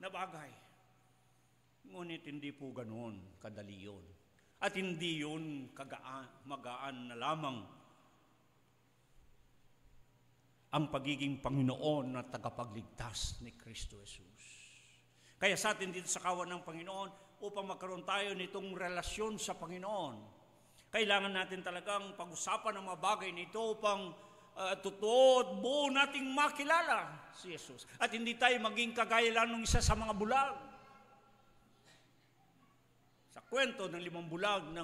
na bagay. Ngunit hindi po ganoon kadali yun. At hindi yun magaan na lamang ang pagiging Panginoon na tagapagligtas ni Kristo Jesus. Kaya sa atin dito sa kawan ng Panginoon, upang magkaroon tayo nitong relasyon sa Panginoon, kailangan natin talagang pag-usapan ang mga bagay nito upang totoo at buo nating makilala si Jesus. At hindi tayo maging kagaya lang ng isa sa mga bulag. Sa kwento ng 5 bulag na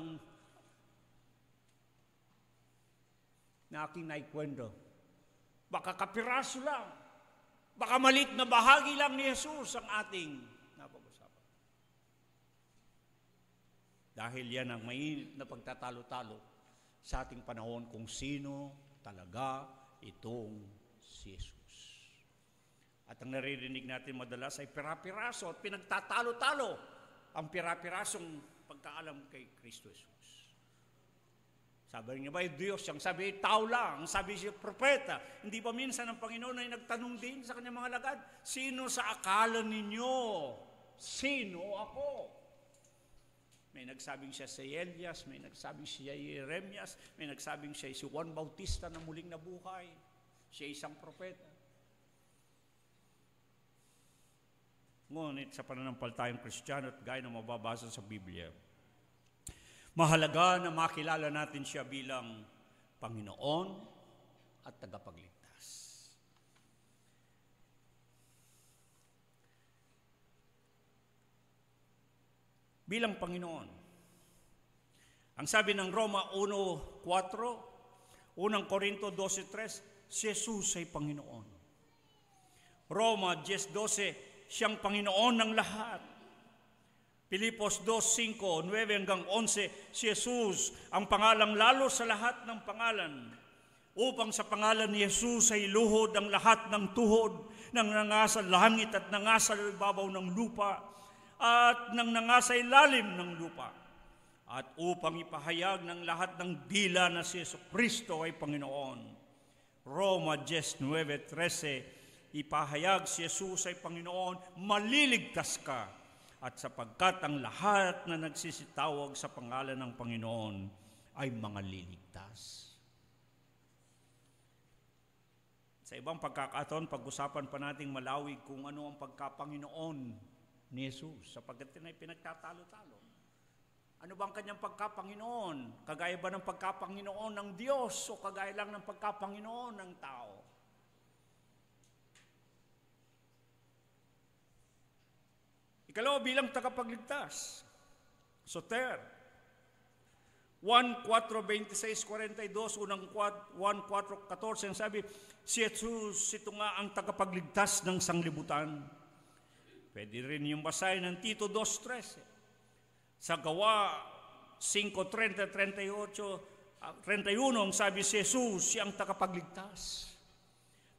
aking naikwento, baka kapiraso lang, baka maliit na bahagi lang ni Jesus ang ating napag-usapan. Dahil yan ang mainit na pagtatalo-talo sa ating panahon kung sino talaga itong si Jesus. At ang naririnig natin madalas ay pira-piraso at pinagtatalo-talo ang pira-pirasong pagkaalam kay Kristo Jesus. Sabi niya ba, Diyos siyang sabi, tao lang. Sabi siya, propeta. Hindi ba minsan ang Panginoon ay nagtanong din sa kanyang mga lagad, sino sa akala ninyo? Sino ako? May nagsabing siya si Elias, may nagsabing siya si Jeremias, may nagsabing siya si Juan Bautista na muling nabuhay. Siya isang propeta. Ngunit sa pananampalatayang Kristiyano at gaya na mababasa sa Biblia, mahalaga na makilala natin siya bilang Panginoon at tagapagligtas. Bilang Panginoon. Ang sabi ng Roma 1:4, 1 Corinto 12:3, si Jesus ay Panginoon. Roma 10:12, siyang Panginoon ng lahat. Pilipos 2:5, 9 hanggang 11, si Jesus ang pangalang lalo sa lahat ng pangalan. Upang sa pangalan ni Jesus ay luhod ang lahat ng tuhod ng nangasa langit at nangasa ibabaw ng lupa at ng nangasa ilalim ng lupa. At upang ipahayag ng lahat ng dila na si Jesucristo ay Panginoon. Roma 10:9-13, ipahayag si Jesus ay Panginoon, maliligtas ka. At sapagkat ang lahat na nagsisitawag sa pangalan ng Panginoon ay mga liligtas. Sa ibang pagkakataon, pag-usapan pa nating malawig kung ano ang pagkapanginoon ni Jesus, sapagkat ay pinagtatalo-talo. Ano bang kanyang pagkapanginoon? Kagaya ba ng pagkapanginoon ng Diyos o kagaya lang ng pagkapanginoon ng tao? Ikalawa, bilang tagapagligtas. Soter. 1:4-26-42, 1:4-14, ang sabi, si Jesus, ito nga ang tagapagligtas ng sanglibutan. Pwede rin yung basahin ng Tito 2:13. Sa Gawa 5:30-31, ang sabi si Jesus, siyang tagapagligtas.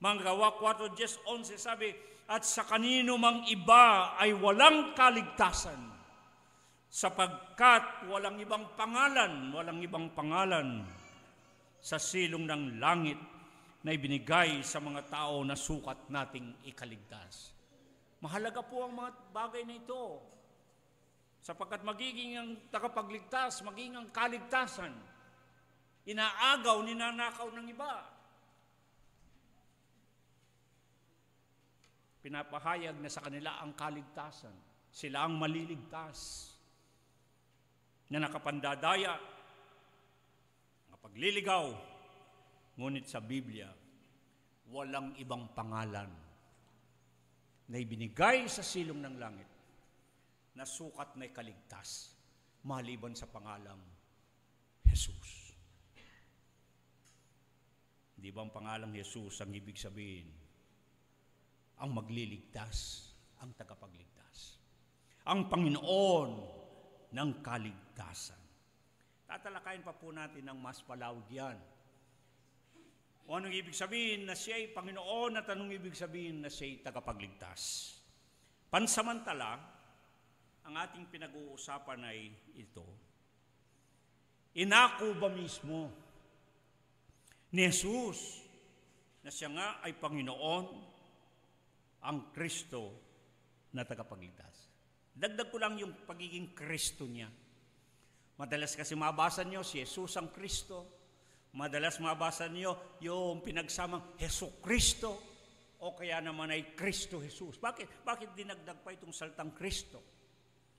Mga Gawa 4:10-11, sabi, at sa kanino mang iba ay walang kaligtasan, sapagkat walang ibang pangalan sa silong ng langit na ibinigay sa mga tao na sukat nating ikaligtas. Mahalaga po ang mga bagay na ito. Sapagkat magiging ang tagapagligtas, magiging ang kaligtasan. Inaagaw, ninanakaw ng iba. Pinapahayag na sa kanila ang kaligtasan. Sila ang maliligtas. Na nakapandadaya, nakapagliligaw. Ngunit sa Biblia, walang ibang pangalan na ibinigay sa silong ng langit na sukat na ikaligtas maliban sa pangalang Jesus. Di ba ang pangalang Jesus ang ibig sabihin? Ang magliligtas, ang tagapagligtas. Ang Panginoon ng kaligtasan. Tatalakayin pa po natin ng mas palawig yan. O anong ibig sabihin na siya'y Panginoon at anong ibig sabihin na siya'y tagapagligtas? Pansamantala, ang ating pinag-uusapan ay ito. Inako ba mismo ni Jesus na siya nga ay Panginoon, ang Kristo na tagapagligtas? Dagdag ko lang yung pagiging Kristo niya. Madalas kasi mabasa niyo si Jesus ang Kristo. Madalas mabasa niyo yung pinagsamang Hesus Kristo o kaya naman ay Kristo Jesus. Bakit dinagdag pa itong salitang Kristo?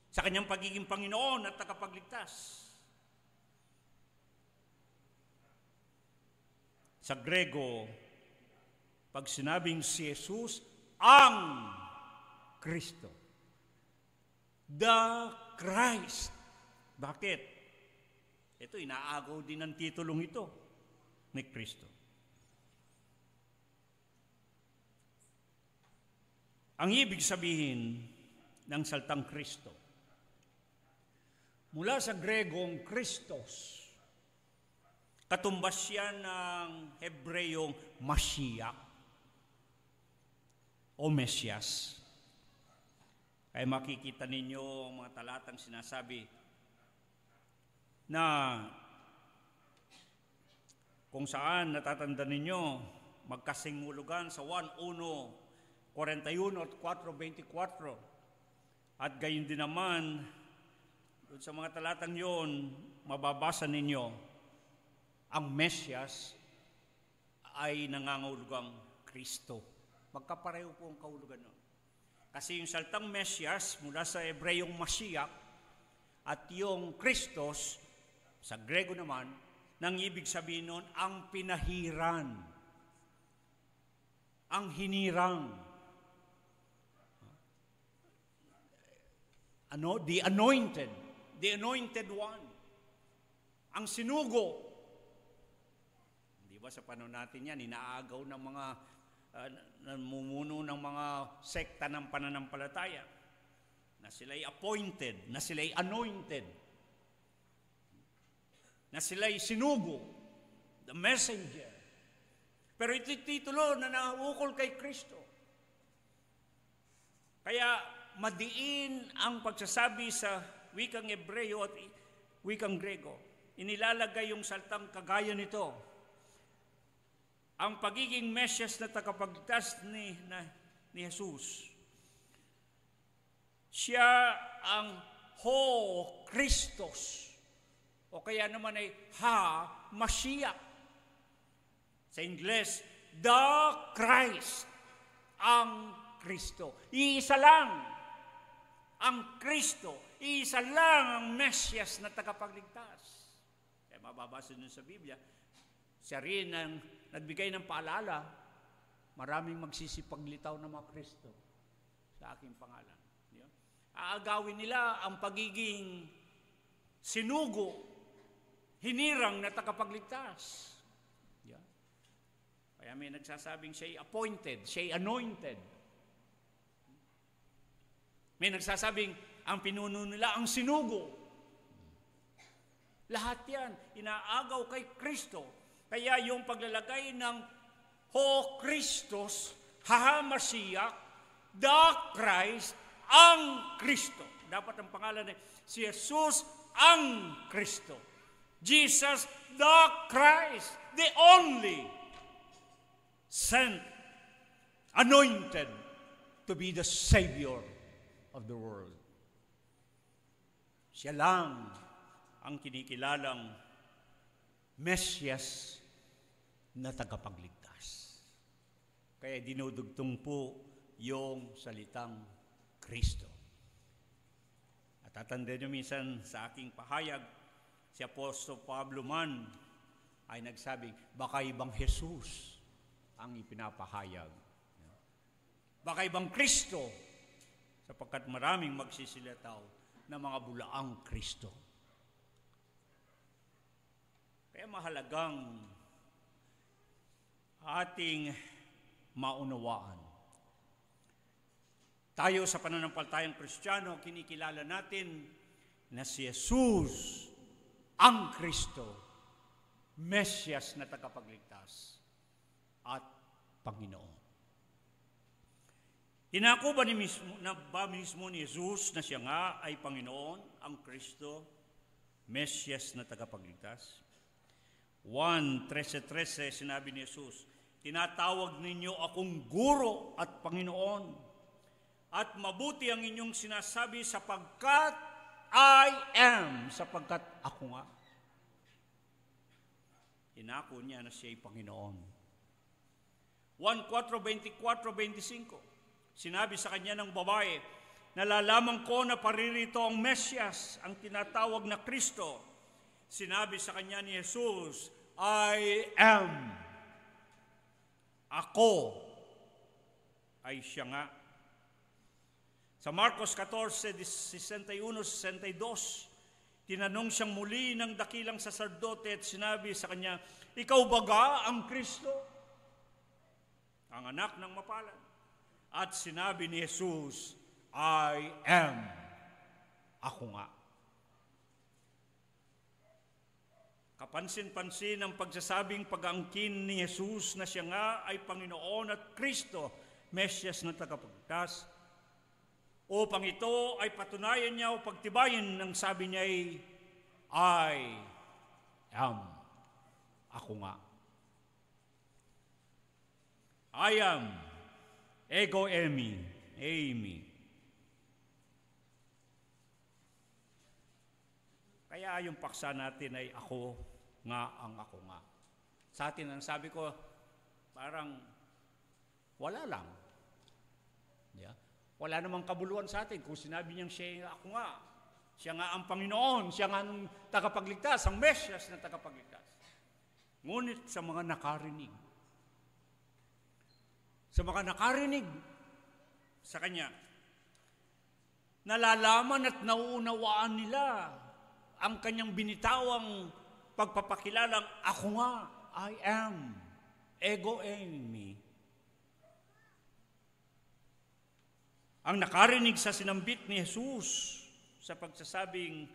Sa kanyang pagiging Panginoon at tagapagligtas. Sa Grego, pag sinabing si Jesus ang Kristo. The Christ. Bakit? Ito, inaagaw din ng titulong ito ni Kristo. Ang ibig sabihin ng salitang Kristo, mula sa Gregong Christos, katumbas siya ng Hebreyong Mashiach o Mesyas. Kaya makikita ninyo ang mga talatang sinasabi na kung saan natatanda ninyo magkasingulugan sa 1:1:41 at 4:24. At gayon din naman doon sa mga talatang yon, mababasa ninyo ang Mesyas ay nangangahulugang Kristo. Magkapareho po ang kahulugan nun. Kasi yung salitang Mesyas mula sa Hebreyong Mashiach at yung Christos sa Grego naman, nang ibig sabihin nun, ang pinahiran, ang hinirang. The anointed one, ang sinugo. Di ba sa panahon natin yan, inaagaw ng mga namumuno ng mga sekta ng pananampalataya na sila'y appointed, na sila'y anointed, na sila'y sinugo, the messenger. Pero ito'y titulo na nakaukol kay Kristo. Kaya madiin ang pagsasabi sa wikang Hebreo at wikang Grego. Inilalagay yung salitang kagaya nito. Ang pagiging Mesyas na tagapagligtas ni Jesus. Siya ang Ho Christos. O kaya naman ay Mashiach. Sa Ingles, the Christ. Ang Kristo. Iisa lang ang Kristo. Iisa lang ang Mesyas na tagapagligtas. Kaya mababasa nun sa Biblia, siya rin ang nagbigay ng paalala, maraming magsisipaglitaw ng mga Kristo sa aking pangalan. Aagawin nila ang pagiging sinugo, hinirang na tagapagligtas. Kaya may nagsasabing siya'y appointed, siya'y anointed. May nagsasabing ang pinuno nila ang sinugo. Lahat yan, inaagaw kay Kristo. Kaya yung paglalagay ng Ho Christos, Mashiach, the Christ, ang Kristo. Dapat ang pangalan ay si Jesus ang Kristo. Jesus the Christ, the only sent, anointed, to be the Savior of the world. Siya lang ang kinikilalang Mesyas na tagapagligtas. Kaya dinudugtong po yung salitang Kristo. At tatandaan nyo minsan sa aking pahayag, si Apostol Pablo man ay nagsabing, baka ibang Jesus ang ipinapahayag. Baka ibang Kristo, sapagkat maraming magsisilataw na mga bulaang Kristo. Kaya mahalagang ating maunawaan. Tayo sa pananampalatayang Kristiyano, kinikilala natin na si Jesus ang Kristo, Mesyas na tagapagligtas at Panginoon. Inako ba mismo ni Jesus na siya nga ay Panginoon, ang Kristo, Mesyas na tagapagligtas? 1:13 sinabi ni Jesus, tinatawag ninyo akong guro at Panginoon, at mabuti ang inyong sinasabi sapagkat I am, sapagkat ako nga. Inako niya na siya ay Panginoon. 1:24-25, sinabi sa kanya ng babae, nalalaman ko na paririto ang Mesyas, ang tinatawag na Kristo. Sinabi sa kanya ni Jesus, I am. Ako ay siya nga. Sa Marcos 14:61-62, tinanong siyang muli ng dakilang saserdote at sinabi sa kanya, ikaw baga ang Kristo, ang anak ng mapalad? At sinabi ni Jesus, I am. Ako nga. Kapansin-pansin ang pagsasabing pag-angkin ni Jesus na siya nga ay Panginoon at Kristo, Mesyas na tagapagligtas, upang ito ay patunayan niya o pagtibayin ng sabi niya ay, I am. Ako nga. I am. Ego eimi. Eimi. Kaya yung paksa natin ay ako nga ang ako nga. Sa atin ang sabi ko, parang wala lang. Yeah. Wala namang kabuluhan sa atin kung sinabi niyang siya ako nga. Siya nga ang Panginoon, siya nga ang tagapagligtas, ang Mesyas na tagapagligtas. Ngunit sa mga nakarinig, sa Kanya, nalalaman at nauunawaan nila ang Kanyang binitawang pagpapakilalang ako nga, I am, ego eimi. Ang nakarinig sa sinambit ni Jesus sa pagsasabing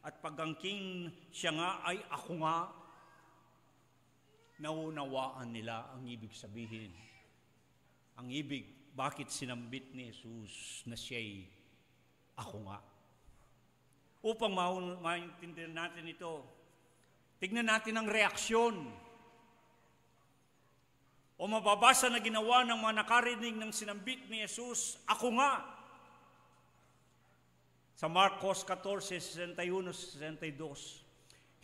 at pagangking siya nga ay ako nga, naunawaan nila ang ibig sabihin. Ang ibig, bakit sinambit ni Jesus na siya'y ako nga? Upang maintindihan natin ito, tignan natin ang reaksyon o mababasa na ginawa ng mga nakarinig ng sinambit ni Jesus, ako nga. Sa Marcos 14:61-62,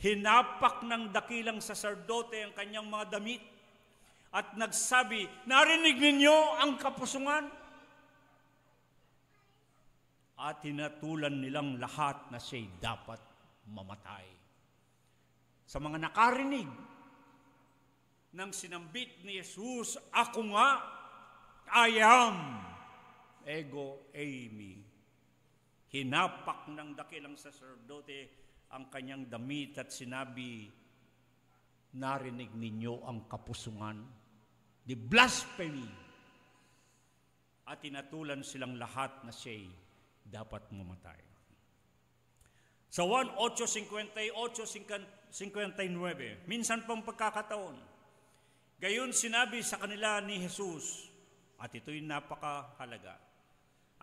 hinapak ng dakilang saserdote ang kanyang mga damit at nagsabi, narinig ninyo ang kapusungan? At hinatulan nilang lahat na siya'y dapat mamatay. Sa mga nakarinig ng sinambit ni Jesus, ako nga, I am, ego eimi. Hinapak ng dakilang saserdote ang kanyang damit at sinabi, narinig ninyo ang kapusungan, the blasphemy, at tinatulan silang lahat na siya'y dapat mamatay. Sa 1:58-59, minsan pang pagkakataon, gayon sinabi sa kanila ni Jesus, at ito'y napakahalaga.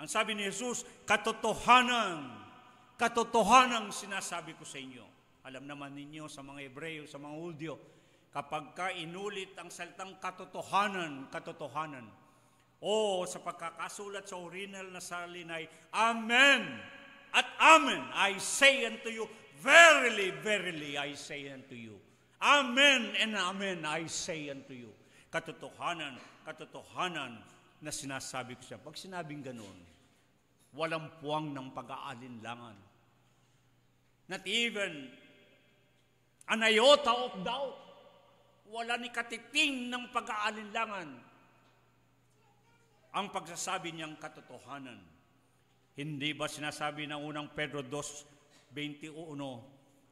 Ang sabi ni Jesus, katotohanan sinasabi ko sa inyo. Alam naman ninyo sa mga Hebreo, sa mga Hudyo, kapag ka inulit ang salitang katotohanan, o O sa pagkakasulat sa original na salin ay, Amen at Amen, I say unto you, verily, verily, I say unto you. Amen and Amen, I say unto you. Katotohanan, katotohanan na sinasabi ko siya. Pag sinabing ganun, walang puwang ng pag-aalinlangan. Not even an iota of doubt. Wala ni katiting ng pag-aalinlangan. Ang pagsasabi niyang katotohanan. Hindi ba sinasabi ng unang Pedro 2:21,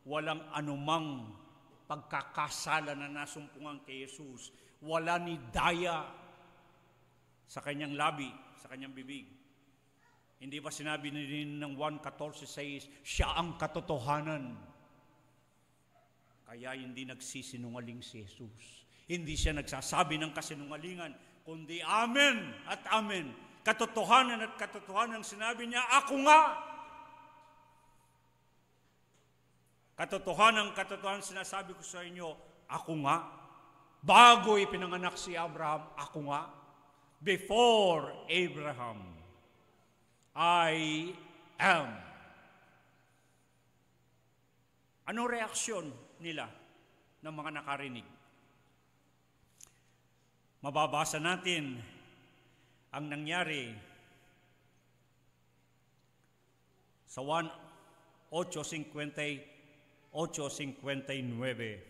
walang anumang pagkakasala na nasumpungan kay Jesus. Wala ni daya sa kanyang labi, sa kanyang bibig. Hindi ba sinabi din ng 1:14 siya ang katotohanan? Kaya hindi nagsisinungaling si Jesus. Hindi siya nagsasabi ng kasinungalingan, kundi Amen at Amen. Katotohanan at katotohanan sinabi niya, ako nga. Katotohanan sinasabi ko sa inyo, ako nga. Bago ipinanganak si Abraham, ako nga. Before Abraham, I am. Anong reaksyon nila ng mga nakarinig? Mababasa natin ang nangyari sa 8:59.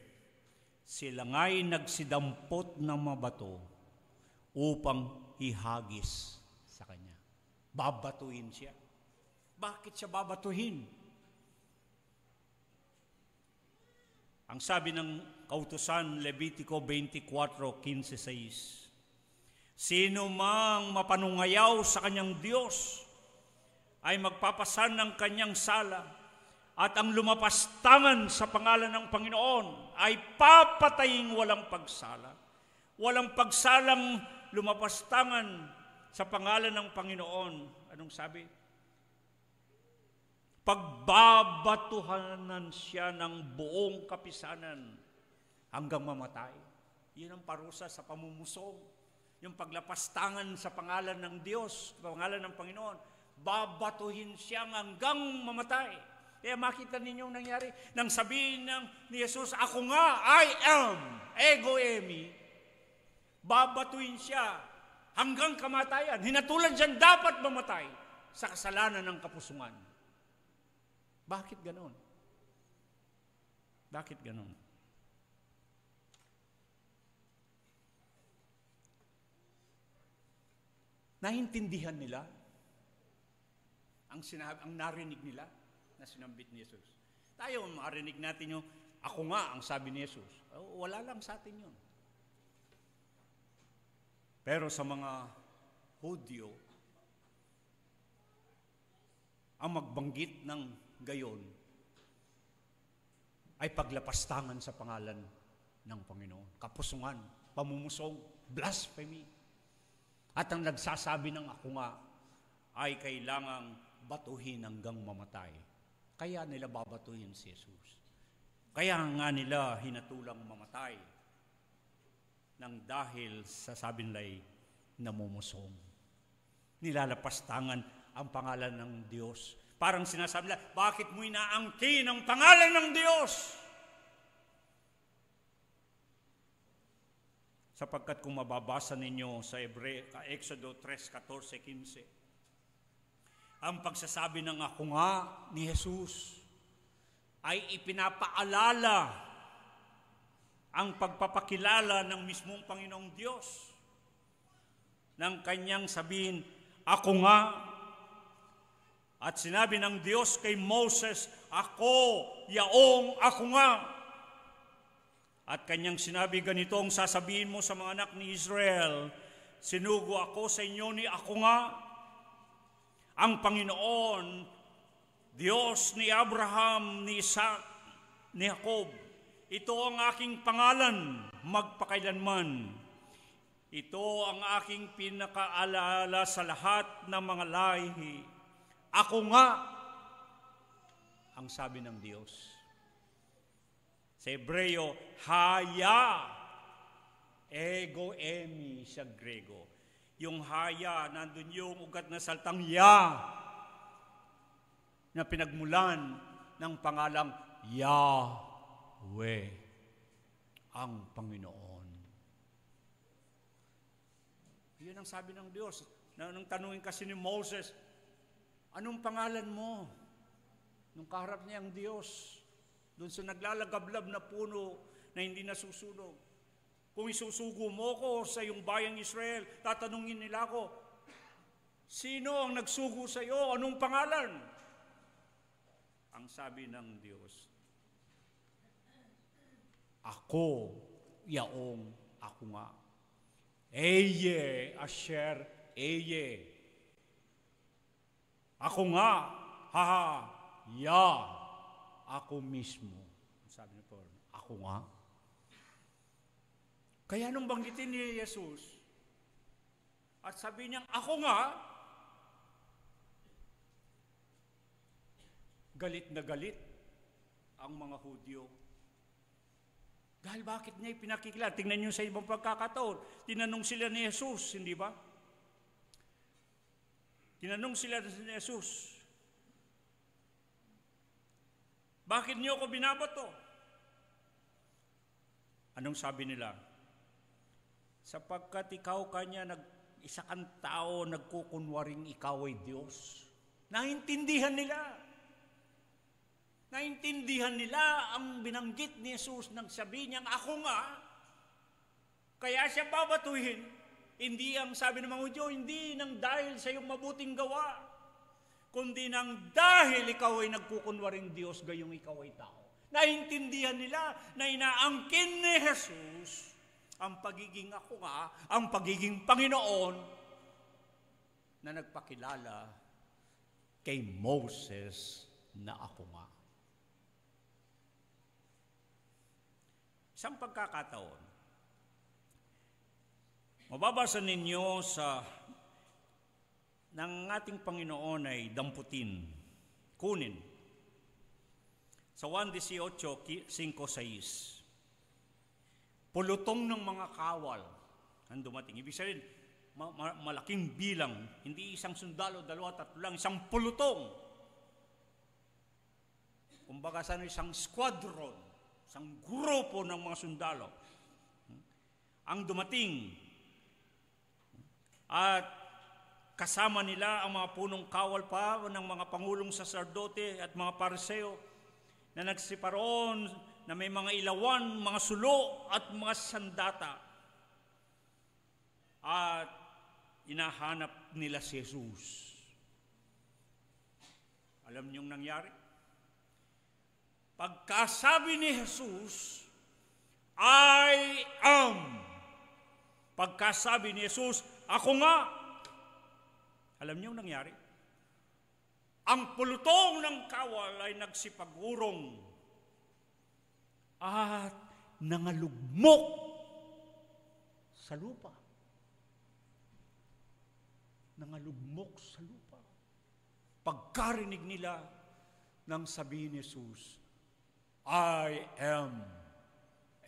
Sila nga'y nagsidampot ng mabato upang ihagis sa kanya. Babatuhin siya. Bakit siya babatuhin? Ang sabi ng kautusan, Levitico 24:15-16, sino mang mapanungayaw sa kanyang Diyos ay magpapasan ng kanyang sala, at ang lumapastangan sa pangalan ng Panginoon ay papataying walang pagsala. Walang pagsalang lumapastangan sa pangalan ng Panginoon. Anong sabi? Pagbabatuhanan siya ng buong kapisanan hanggang mamatay. Yun ang parusa sa pamumusong. Yung paglapastangan sa pangalan ng Diyos, sa pangalan ng Panginoon, babatuhin siya hanggang mamatay. Kaya makita ninyong nangyari, nang sabihin ni Jesus, ako nga, I am, ego eimi, babatuhin siya hanggang kamatayan. Hinatulan siyang dapat mamatay sa kasalanan ng kapusungan. Bakit ganon? Bakit ganon? Naintindihan nila ang narinig nila na sinambit ni Jesus. Tayo, marinig natin yung, ako nga, ang sabi ni Jesus. Wala lang sa atin yun. Pero sa mga Hudyo, ang magbanggit ng gayon ay paglapastangan sa pangalan ng Panginoon. Kapusungan, pamumusong, blasphemy. At ang nagsasabi ng ako nga ay kailangang batuhin hanggang mamatay. Kaya nila babatuhin si Jesus. Kaya nga nila hinatulang mamatay nang dahil sa sabi nila'y namumusong. Nilalapastangan ang pangalan ng Diyos. Parang sinasabi nila, bakit mo inaangkin ang pangalan ng Diyos? Sapagkat kung mababasa ninyo sa Exodo 3:14-15, ang pagsasabi ng ako nga ni Jesus ay ipinapaalala ang pagpapakilala ng mismong Panginoong Diyos ng kanyang sabihin, ako nga. At sinabi ng Diyos kay Moses, ako, yaong ako nga. At kanyang sinabi, ganito ang sasabihin mo sa mga anak ni Israel, sinugo ako sa inyo ni ako nga, ang Panginoon, Diyos ni Abraham, ni Isaac, ni Jacob. Ito ang aking pangalan, magpakailanman. Ito ang aking pinakaalala sa lahat ng mga lahi. Ako nga, ang sabi ng Diyos. Sa Hebreo, haya, ego eimi sa Grego. Yung haya, nandun yung ugat na saltang Ya na pinagmulan ng pangalang Yahweh, ang Panginoon. Yun ang sabi ng Diyos. Nung tanungin kasi ni Moses, anong pangalan mo? Nung kaharap niya ang Diyos, doon sa naglalagablab na puno na hindi nasusunog. Kung isusugo mo ko sa iyong bayang Israel, tatanungin nila ako, sino ang nagsugo sa iyo? Anong pangalan? Ang sabi ng Diyos, ako, yaong ako nga. Eye, Asher, Eye. Ako nga, haha, Ya, ako mismo. Sabi ni Paul, ako nga. Kaya nung banggitin ni Jesus, at sabi niya, ako nga, galit na galit ang mga Hudyo. Dahil bakit niya ipinakikilala? Tingnan niyo sa ibang pagkakataon. Tinanong sila ni Jesus, hindi ba? Tinanong sila ni Jesus, bakit niyo ako binabato? Anong sabi nila? Sapagkat ikaw kanya, isa kang tao, nagkukunwaring ikaw ay Diyos. Naintindihan nila. Naintindihan nila ang binanggit ni Jesus nang sabi niyang, ako nga. Kaya siya babatuhin. Hindi ang sabi ng mga Hudyo, hindi nang dahil sa iyong mabuting gawa, kundi nang dahil ikaw ay nagkukunwaring Diyos, gayong ikaw ay tao. Naintindihan nila na inaangkin ni Jesus ang pagiging ako nga, ang pagiging Panginoon na nagpakilala kay Moses na ako nga. Isang pagkakataon, mababasa ninyo sa ng ating Panginoon ay damputin, kunin. Sa 1:18:5-6, pulutong ng mga kawal ang dumating. Ibig sabihin, malaking bilang, hindi isang sundalo, dalawa, tatlo lang, isang pulutong. Kumbaga isang squadron, isang grupo ng mga sundalo ang dumating. At kasama nila ang mga punong kawal pa ng mga pangulong saserdote at mga pariseo na nagsiparoon na may mga ilawan, mga sulo at mga sandata. At inahanap nila si Jesus. Alam niyong nangyari? Pagkasabi ni Jesus, I am. Pagkasabi ni Jesus, ako nga. Alam niyo ang nangyari? Ang pulutong ng kawal ay nagsipagurong at nangalugmok sa lupa. Nangalugmok sa lupa. Pagkarinig nila nang sabihin ni Jesus, I am,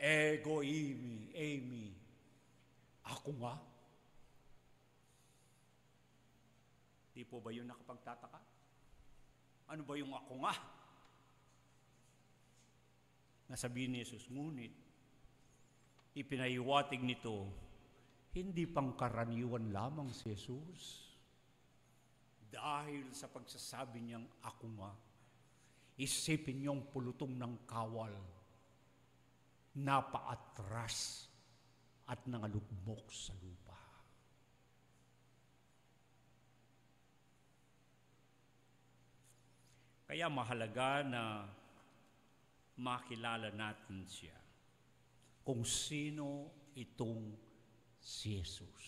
ego eimi, ako nga. Di po ba yun nakapagtataka? Ano ba yung ako nga? Nasabihin ni Jesus, ngunit ipinahiwatig nito, hindi pangkaraniwan lamang si Jesus. Dahil sa pagsasabi niyang ako nga, isipin niyong pulutong ng kawal, napaatras at nangalugmok sa lupa. Kaya mahalaga na makilala natin siya kung sino itong si Jesus.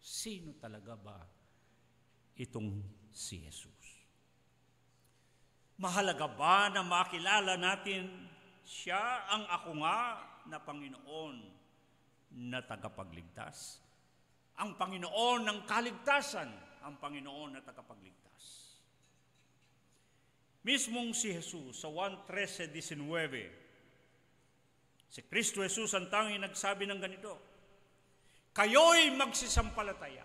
Sino talaga ba itong si Jesus? Mahalaga ba na makilala natin siya ang ako nga na Panginoon na tagapagligtas? Ang Panginoon ng kaligtasan, ang Panginoon na tagapagligtas. Mismong si Jesus sa 1:13-19, si Kristo Jesus ang tanging nagsabi ng ganito, kayo'y magsisampalataya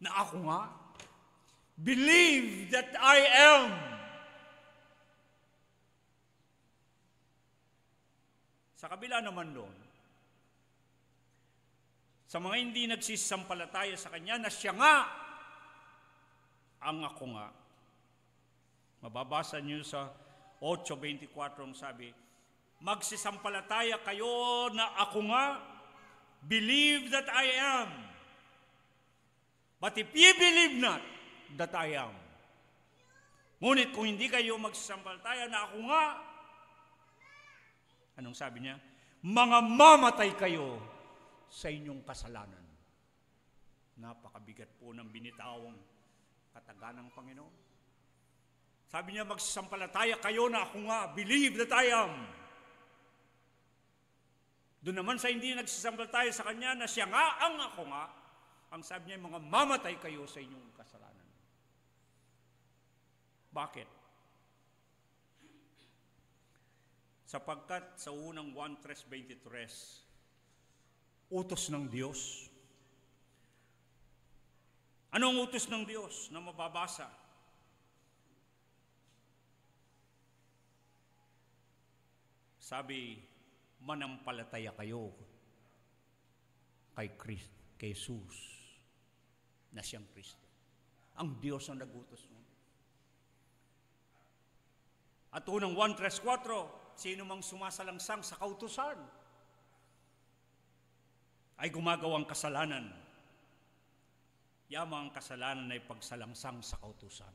na ako nga, believe that I am. Sa kabila naman doon, sa mga hindi nagsisampalataya sa Kanya na siya nga ang ako nga. Mababasa niyo sa 8:24 ang sabi, magsisampalataya kayo na ako nga, believe that I am. But if ye believe not that I am. Ngunit kung hindi kayo magsisampalataya na ako nga, anong sabi niya? Mga mamatay kayo sa inyong kasalanan. Napakabigat po ng binitawang kataganang Panginoon. Sabi niya, magsisampalataya kayo na ako nga, believe that I am. Doon naman sa hindi nagsisampalataya sa Kanya na siya nga ang ako nga, ang sabi niya, mga mamatay kayo sa inyong kasalanan. Bakit? Sapagkat sa unang 1:23, utos ng Diyos. Anong utos ng Diyos na mababasa? Sabi, manampalataya kayo kay Jesus na siyang Kristo. Ang Diyos ang nagutos mo. At unang 1:4, sino mang sumasalangsang sa kautusan ay gumagawang kasalanan. Yamang kasalanan ay pagsalangsang sa kautusan.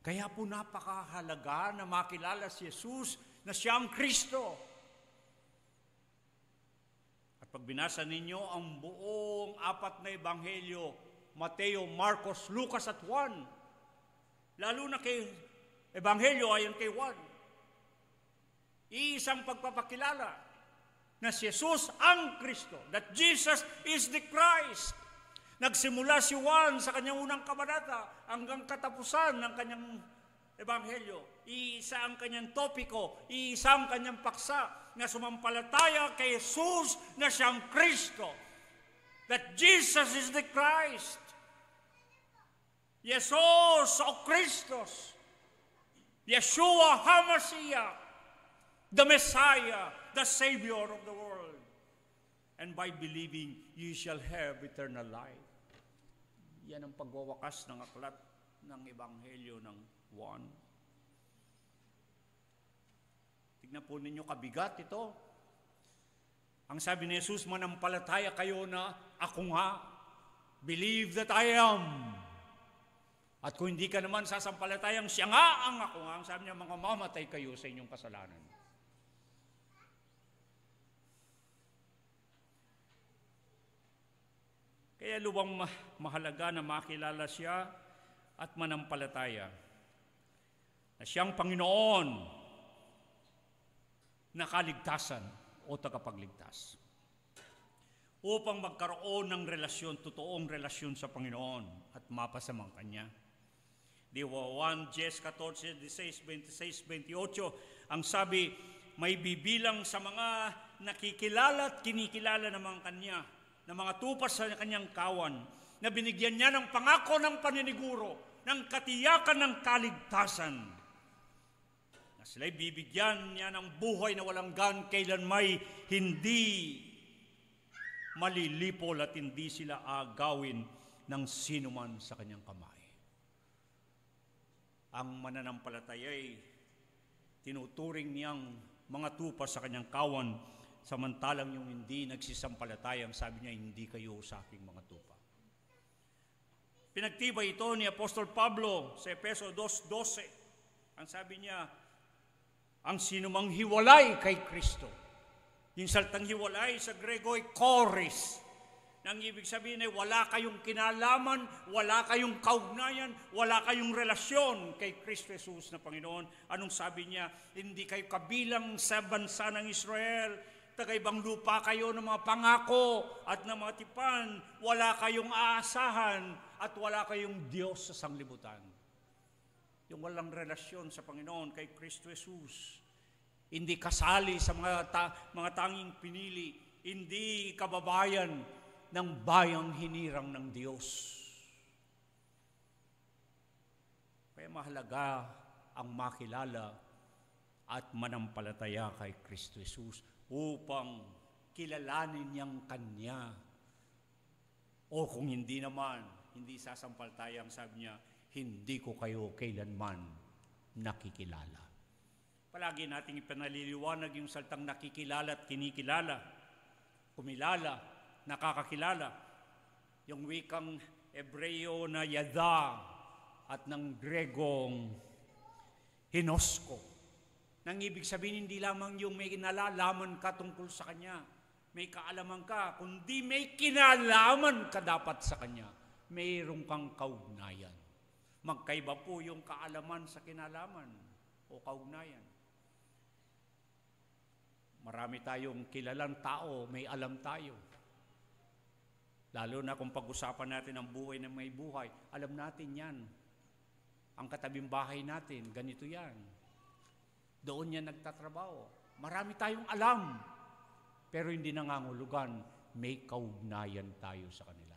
Kaya po napakahalaga na makilala si Jesus na siyang Kristo. At pag binasa ninyo ang buong 4 na ebanghelyo, Mateo, Marcos, Lucas at Juan, lalo na kay ebanghelyo ayon kay Juan, iisang pagpapakilala na si Jesus ang Kristo, that Jesus is the Christ. Nagsimula si Juan sa kanyang unang kabanata hanggang katapusan ng kanyang ebanghelyo. Iisa ang kanyang topiko, iisa ang kanyang paksa na sumampalataya kay Jesus na siyang Kristo. That Jesus is the Christ. Jesus o Christos. Yeshua HaMashiach. The Messiah, the Savior of the world. And by believing, you shall have eternal life. Yan ang pagwawakas ng aklat ng Ebanghelyo ng Juan. Tignan po ninyo, kabigat ito. Ang sabi ni Jesus, manampalataya kayo na ako nga, believe that I am. At kung hindi ka naman sasampalatayang siya nga ang ako nga, ang sabi niya, mga mamatay kayo sa inyong kasalanan. Kaya lubang mahalaga na makilala siya at manampalataya na siyang Panginoon na kaligtasan o tagapagligtas. Upang magkaroon ng relasyon, totoong relasyon sa Panginoon at mapasamang Kanya. Di 1 14, 16, 26, 28, ang sabi, may bibilang sa mga nakikilala at kinikilala ng mga Kanya, na mga tupas sa kanyang kawan, na binigyan niya ng pangako ng paniniguro, ng katiyakan ng kaligtasan, na sila'y bibigyan niya ng buhay na walang gan, kailan may hindi malilipol at hindi sila agawin ng sinuman sa kanyang kamay. Ang mananampalataya'y tinuturing niyang mga tupas sa kanyang kawan, samantalang yung hindi nagsisampalatayang, sabi niya, hindi kayo sa aking mga tupa. Pinagtibay ito ni Apostol Pablo sa Efeso 2:12. Ang sabi niya, ang sinumang hiwalay kay Kristo. Yung salitang hiwalay sa Grego ay choris. Nang ibig sabihin ay wala kayong kinalaman, wala kayong kaugnayan, wala kayong relasyon kay Kristo Jesus na Panginoon. Anong sabi niya? Hindi kayo kabilang sa bansa ng Israel. Taga-ibang lupa kayo ng mga pangako at ng mga tipan. Wala kayong aasahan at wala kayong Diyos sa sanglibutan. Yung walang relasyon sa Panginoon kay Kristo Jesus. Hindi kasali sa mga tanging pinili hindi kababayan ng bayang hinirang ng Diyos. Kaya mahalaga ang makilala at manampalataya kay Kristo Jesus upang kilalanin niyang Kanya. O kung hindi naman, hindi sasampalataya, ang sabi niya, hindi ko kayo kailanman nakikilala. Palagi nating ipanaliliwanag yung salitang nakikilala at kinikilala, kumilala, nakakakilala. Yung wikang Hebreo na yada at ng Gregong hinosko. Nang ibig sabihin, hindi lamang yung may nalalaman ka tungkol sa Kanya, may kaalaman ka, kundi may kinalaman ka dapat sa Kanya. Mayroon kang kaugnayan. Magkaiba po yung kaalaman sa kinalaman o kaugnayan. Marami tayong kilalang tao, may alam tayo. Lalo na kung pag-usapan natin ang buhay ng may buhay, alam natin yan. Ang katabing bahay natin, ganito yan. Doon yan nagtatrabaho. Marami tayong alam, pero hindi nangangulugan, may kaugnayan tayo sa kanila.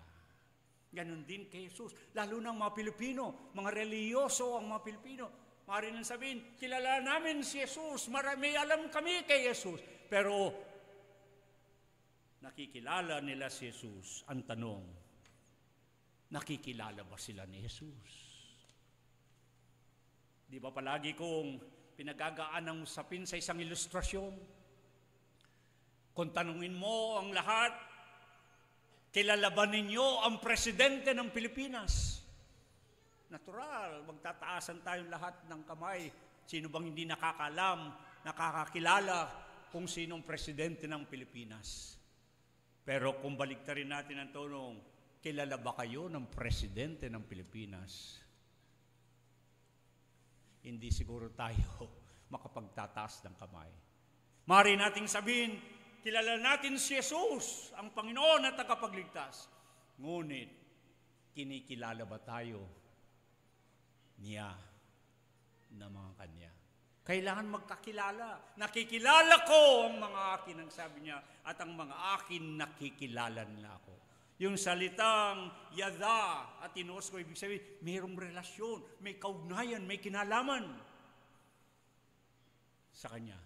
Ganon din kay Jesus. Lalo ng mga Pilipino, mga reliyoso ang mga Pilipino. Maaari nang sabihin, kilala namin si Jesus, may alam kami kay Jesus. Pero nakikilala nila si Jesus. Ang tanong, nakikilala ba sila ni Jesus? Di ba palagi kong pinagagaan ng usapin sa isang ilustrasyon? Kung tanungin mo ang lahat, kilala ba ninyo ang presidente ng Pilipinas? Natural, magtataasan tayong lahat ng kamay. Sino bang hindi nakakalam, nakakakilala kung sinong presidente ng Pilipinas? Pero kung baliktarin natin ang tanong, kilala ba kayo ng presidente ng Pilipinas? Hindi siguro tayo makapagtataas ng kamay. Maaari nating sabihin, kilala natin si Jesus, ang Panginoon at tagapagligtas. Ngunit, kinikilala ba tayo niya na mga Kanya? Kailangan magkakilala. Nakikilala ko ang mga akin, ang sabi niya, at ang mga akin nakikilala nila ako. Yung salitang yada at inosko, ibig sabihin, mayroong relasyon, may kaugnayan, may kinalaman sa Kanya.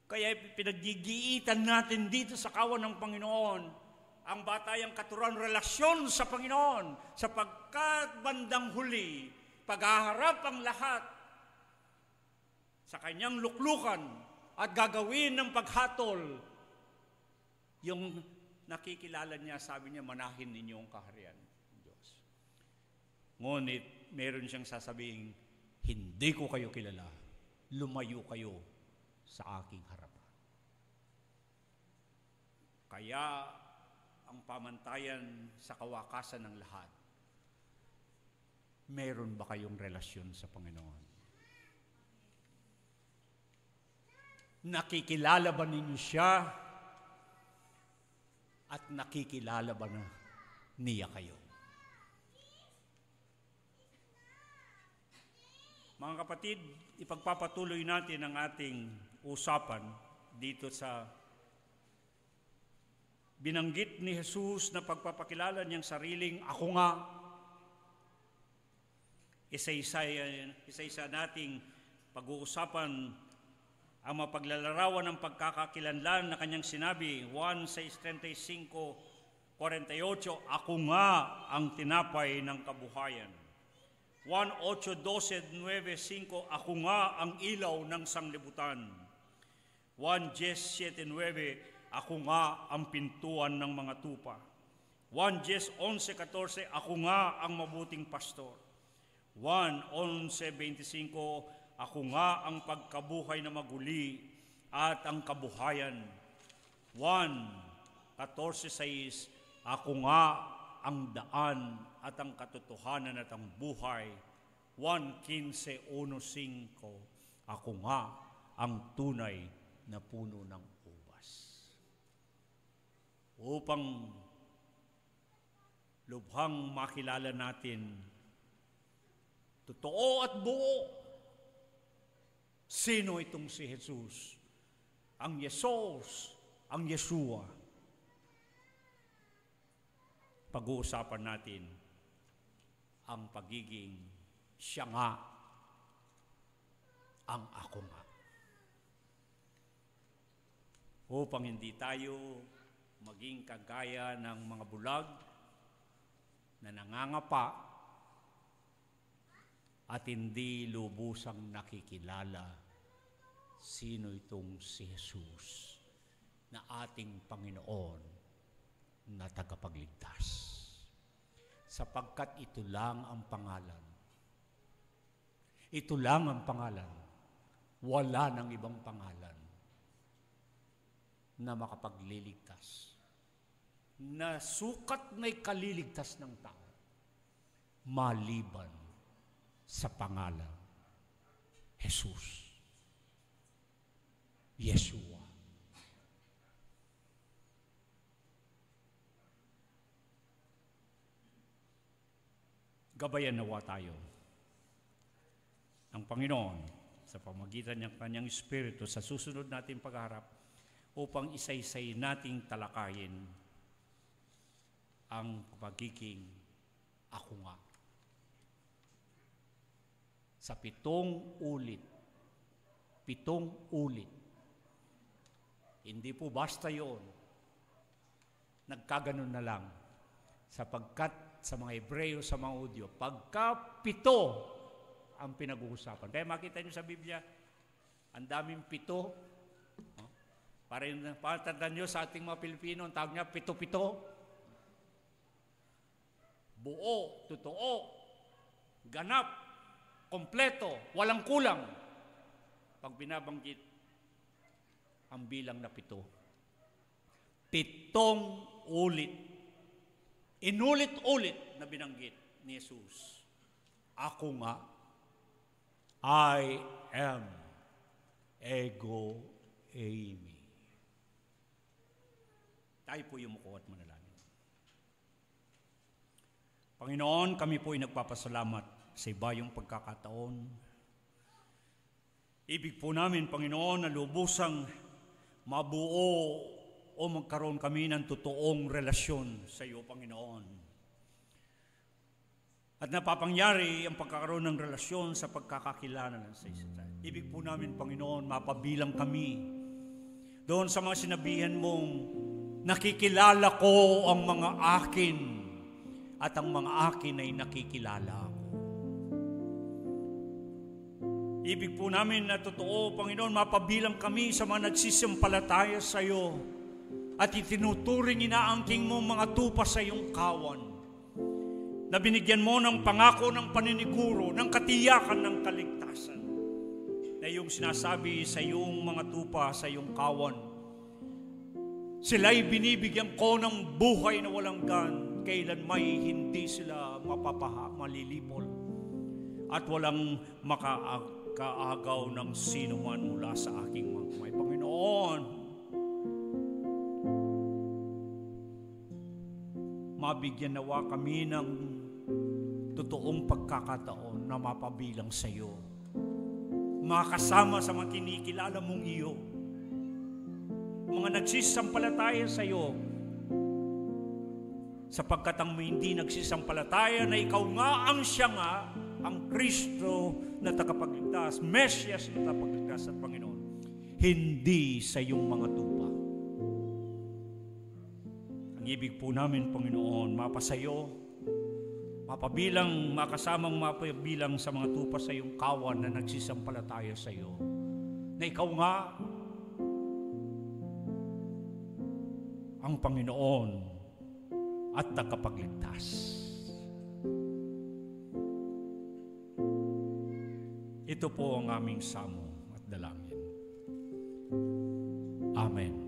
Kaya pinaggigiitan natin dito sa kawan ng Panginoon ang batayang katuruan, relasyon sa Panginoon, sapagkat bandang huli, paghaharap ang lahat sa Kanyang luklukan at gagawin ng paghatol, yung nakikilala niya, sabi niya, manahin ninyo ang kaharian ng Diyos. Ngunit, meron siyang sasabihin, hindi ko kayo kilala, lumayo kayo sa aking harapan. Kaya, ang pamantayan sa kawakasan ng lahat, meron ba kayong relasyon sa Panginoon? Nakikilala ba ninyo siya? At nakikilala ba na niya kayo? Mga kapatid, ipagpapatuloy natin ang ating usapan dito sa binanggit ni Jesus na pagpapakilala niyang sariling ako nga. Isa-isa nating pag-uusapan ang mapaglalarawan ng pagkakakilanlan na kanyang sinabi, 1:35-48, ako nga ang tinapay ng kabuhayan. 1:8-12-9, ako nga ang ilaw ng sanglibutan. 1:7-9, ako nga ang pintuan ng mga tupa. 1:11-14, ako nga ang mabuting pastor. 1:11-25, ako nga ang pagkabuhay na maguli at ang kabuhayan. 1:14-6, ako nga ang daan at ang katotohanan at ang buhay. 1:15-15, ako nga ang tunay na puno ng ubas. Upang lubhang makilala natin, totoo at buo, sino itong si Jesus? Ang Yesus ang Yeshua. Pag-uusapan natin ang pagiging siya nga ang ako nga. Upang hindi tayo maging kagaya ng mga bulag na nangangapa at hindi lubusang nakikilala sino itong si Jesus na ating Panginoon na tagapagligtas. Sapagkat ito lang ang pangalan. Ito lang ang pangalan. Wala nang ibang pangalan na makapagliligtas. Na sukat na ikaliligtas ng tao maliban sa pangalan Jesus. Yeshua. Gabayan nawa tayo ng Panginoon sa pamagitan ng Kanyang Espiritu sa susunod nating pagharap upang isa-isay nating talakayin ang pagiging ako nga. Sa 7 ulit. Hindi po basta yun. Nagkaganon na lang. Sapagkat sa mga Hebreo, sa mga Hudyo, pagka 7 ang pinag-uusapan. Kaya makita nyo sa Biblia, ang daming 7. Para tandaan nyo sa ating mga Pilipino, ang tawag niya 7-7. Buo, totoo, ganap, kompleto, walang kulang. Pag binabanggit ang bilang na 7. 7 ulit. Inulit-ulit na binanggit ni Jesus. Ako nga, I am, ego, eimi. Tayo po yumuko at manalangin. Panginoon, kami po ay nagpapasalamat sa ibayong pagkakataon. Ibig po namin, Panginoon, na lubusang mabuo o magkaroon kami ng totoong relasyon sa iyo, Panginoon. At napapangyari ang pagkakaroon ng relasyon sa pagkakakilala sa isa't isa. Ibig po namin, Panginoon, mapabilang kami doon sa mga sinabihan mong nakikilala ko ang mga akin at ang mga akin ay nakikilala ako. Ibig po namin na totoo, Panginoon, mapabilang kami sa mga nagsisimpalataya sa iyo at itinuturing inaangking mo mga tupa sa iyong kawan na binigyan mo ng pangako ng paniniguro, ng katiyakan ng kaligtasan na iyong sinasabi sa iyong mga tupa sa iyong kawan. Sila'y binibigyan ko ng buhay na walang gan, kailan may hindi sila malilipol at walang makaagaw ng sino man mula sa aking mga kamay. Panginoon, mabigyan nawa kami ng totoong pagkakataon na mapabilang sa iyo. Makasama sa mga kinikilala mong iyo. Mga nagsisampalataya sa iyo. Sapagkat ang hindi nagsisampalataya na ikaw nga ang siya nga, ang Kristo na tagapagligtas, Mesyas na tagapagligtas at Panginoon, hindi sa iyong mga tupa. Ang ibig po namin, Panginoon, mapasayo, mapabilang, makasamang mapabilang sa mga tupa sa iyong kawan na nagsisampalataya sa iyo, na ikaw nga ang Panginoon at tagapagligtas. Ito po ang aming samo at dalangin. Amen.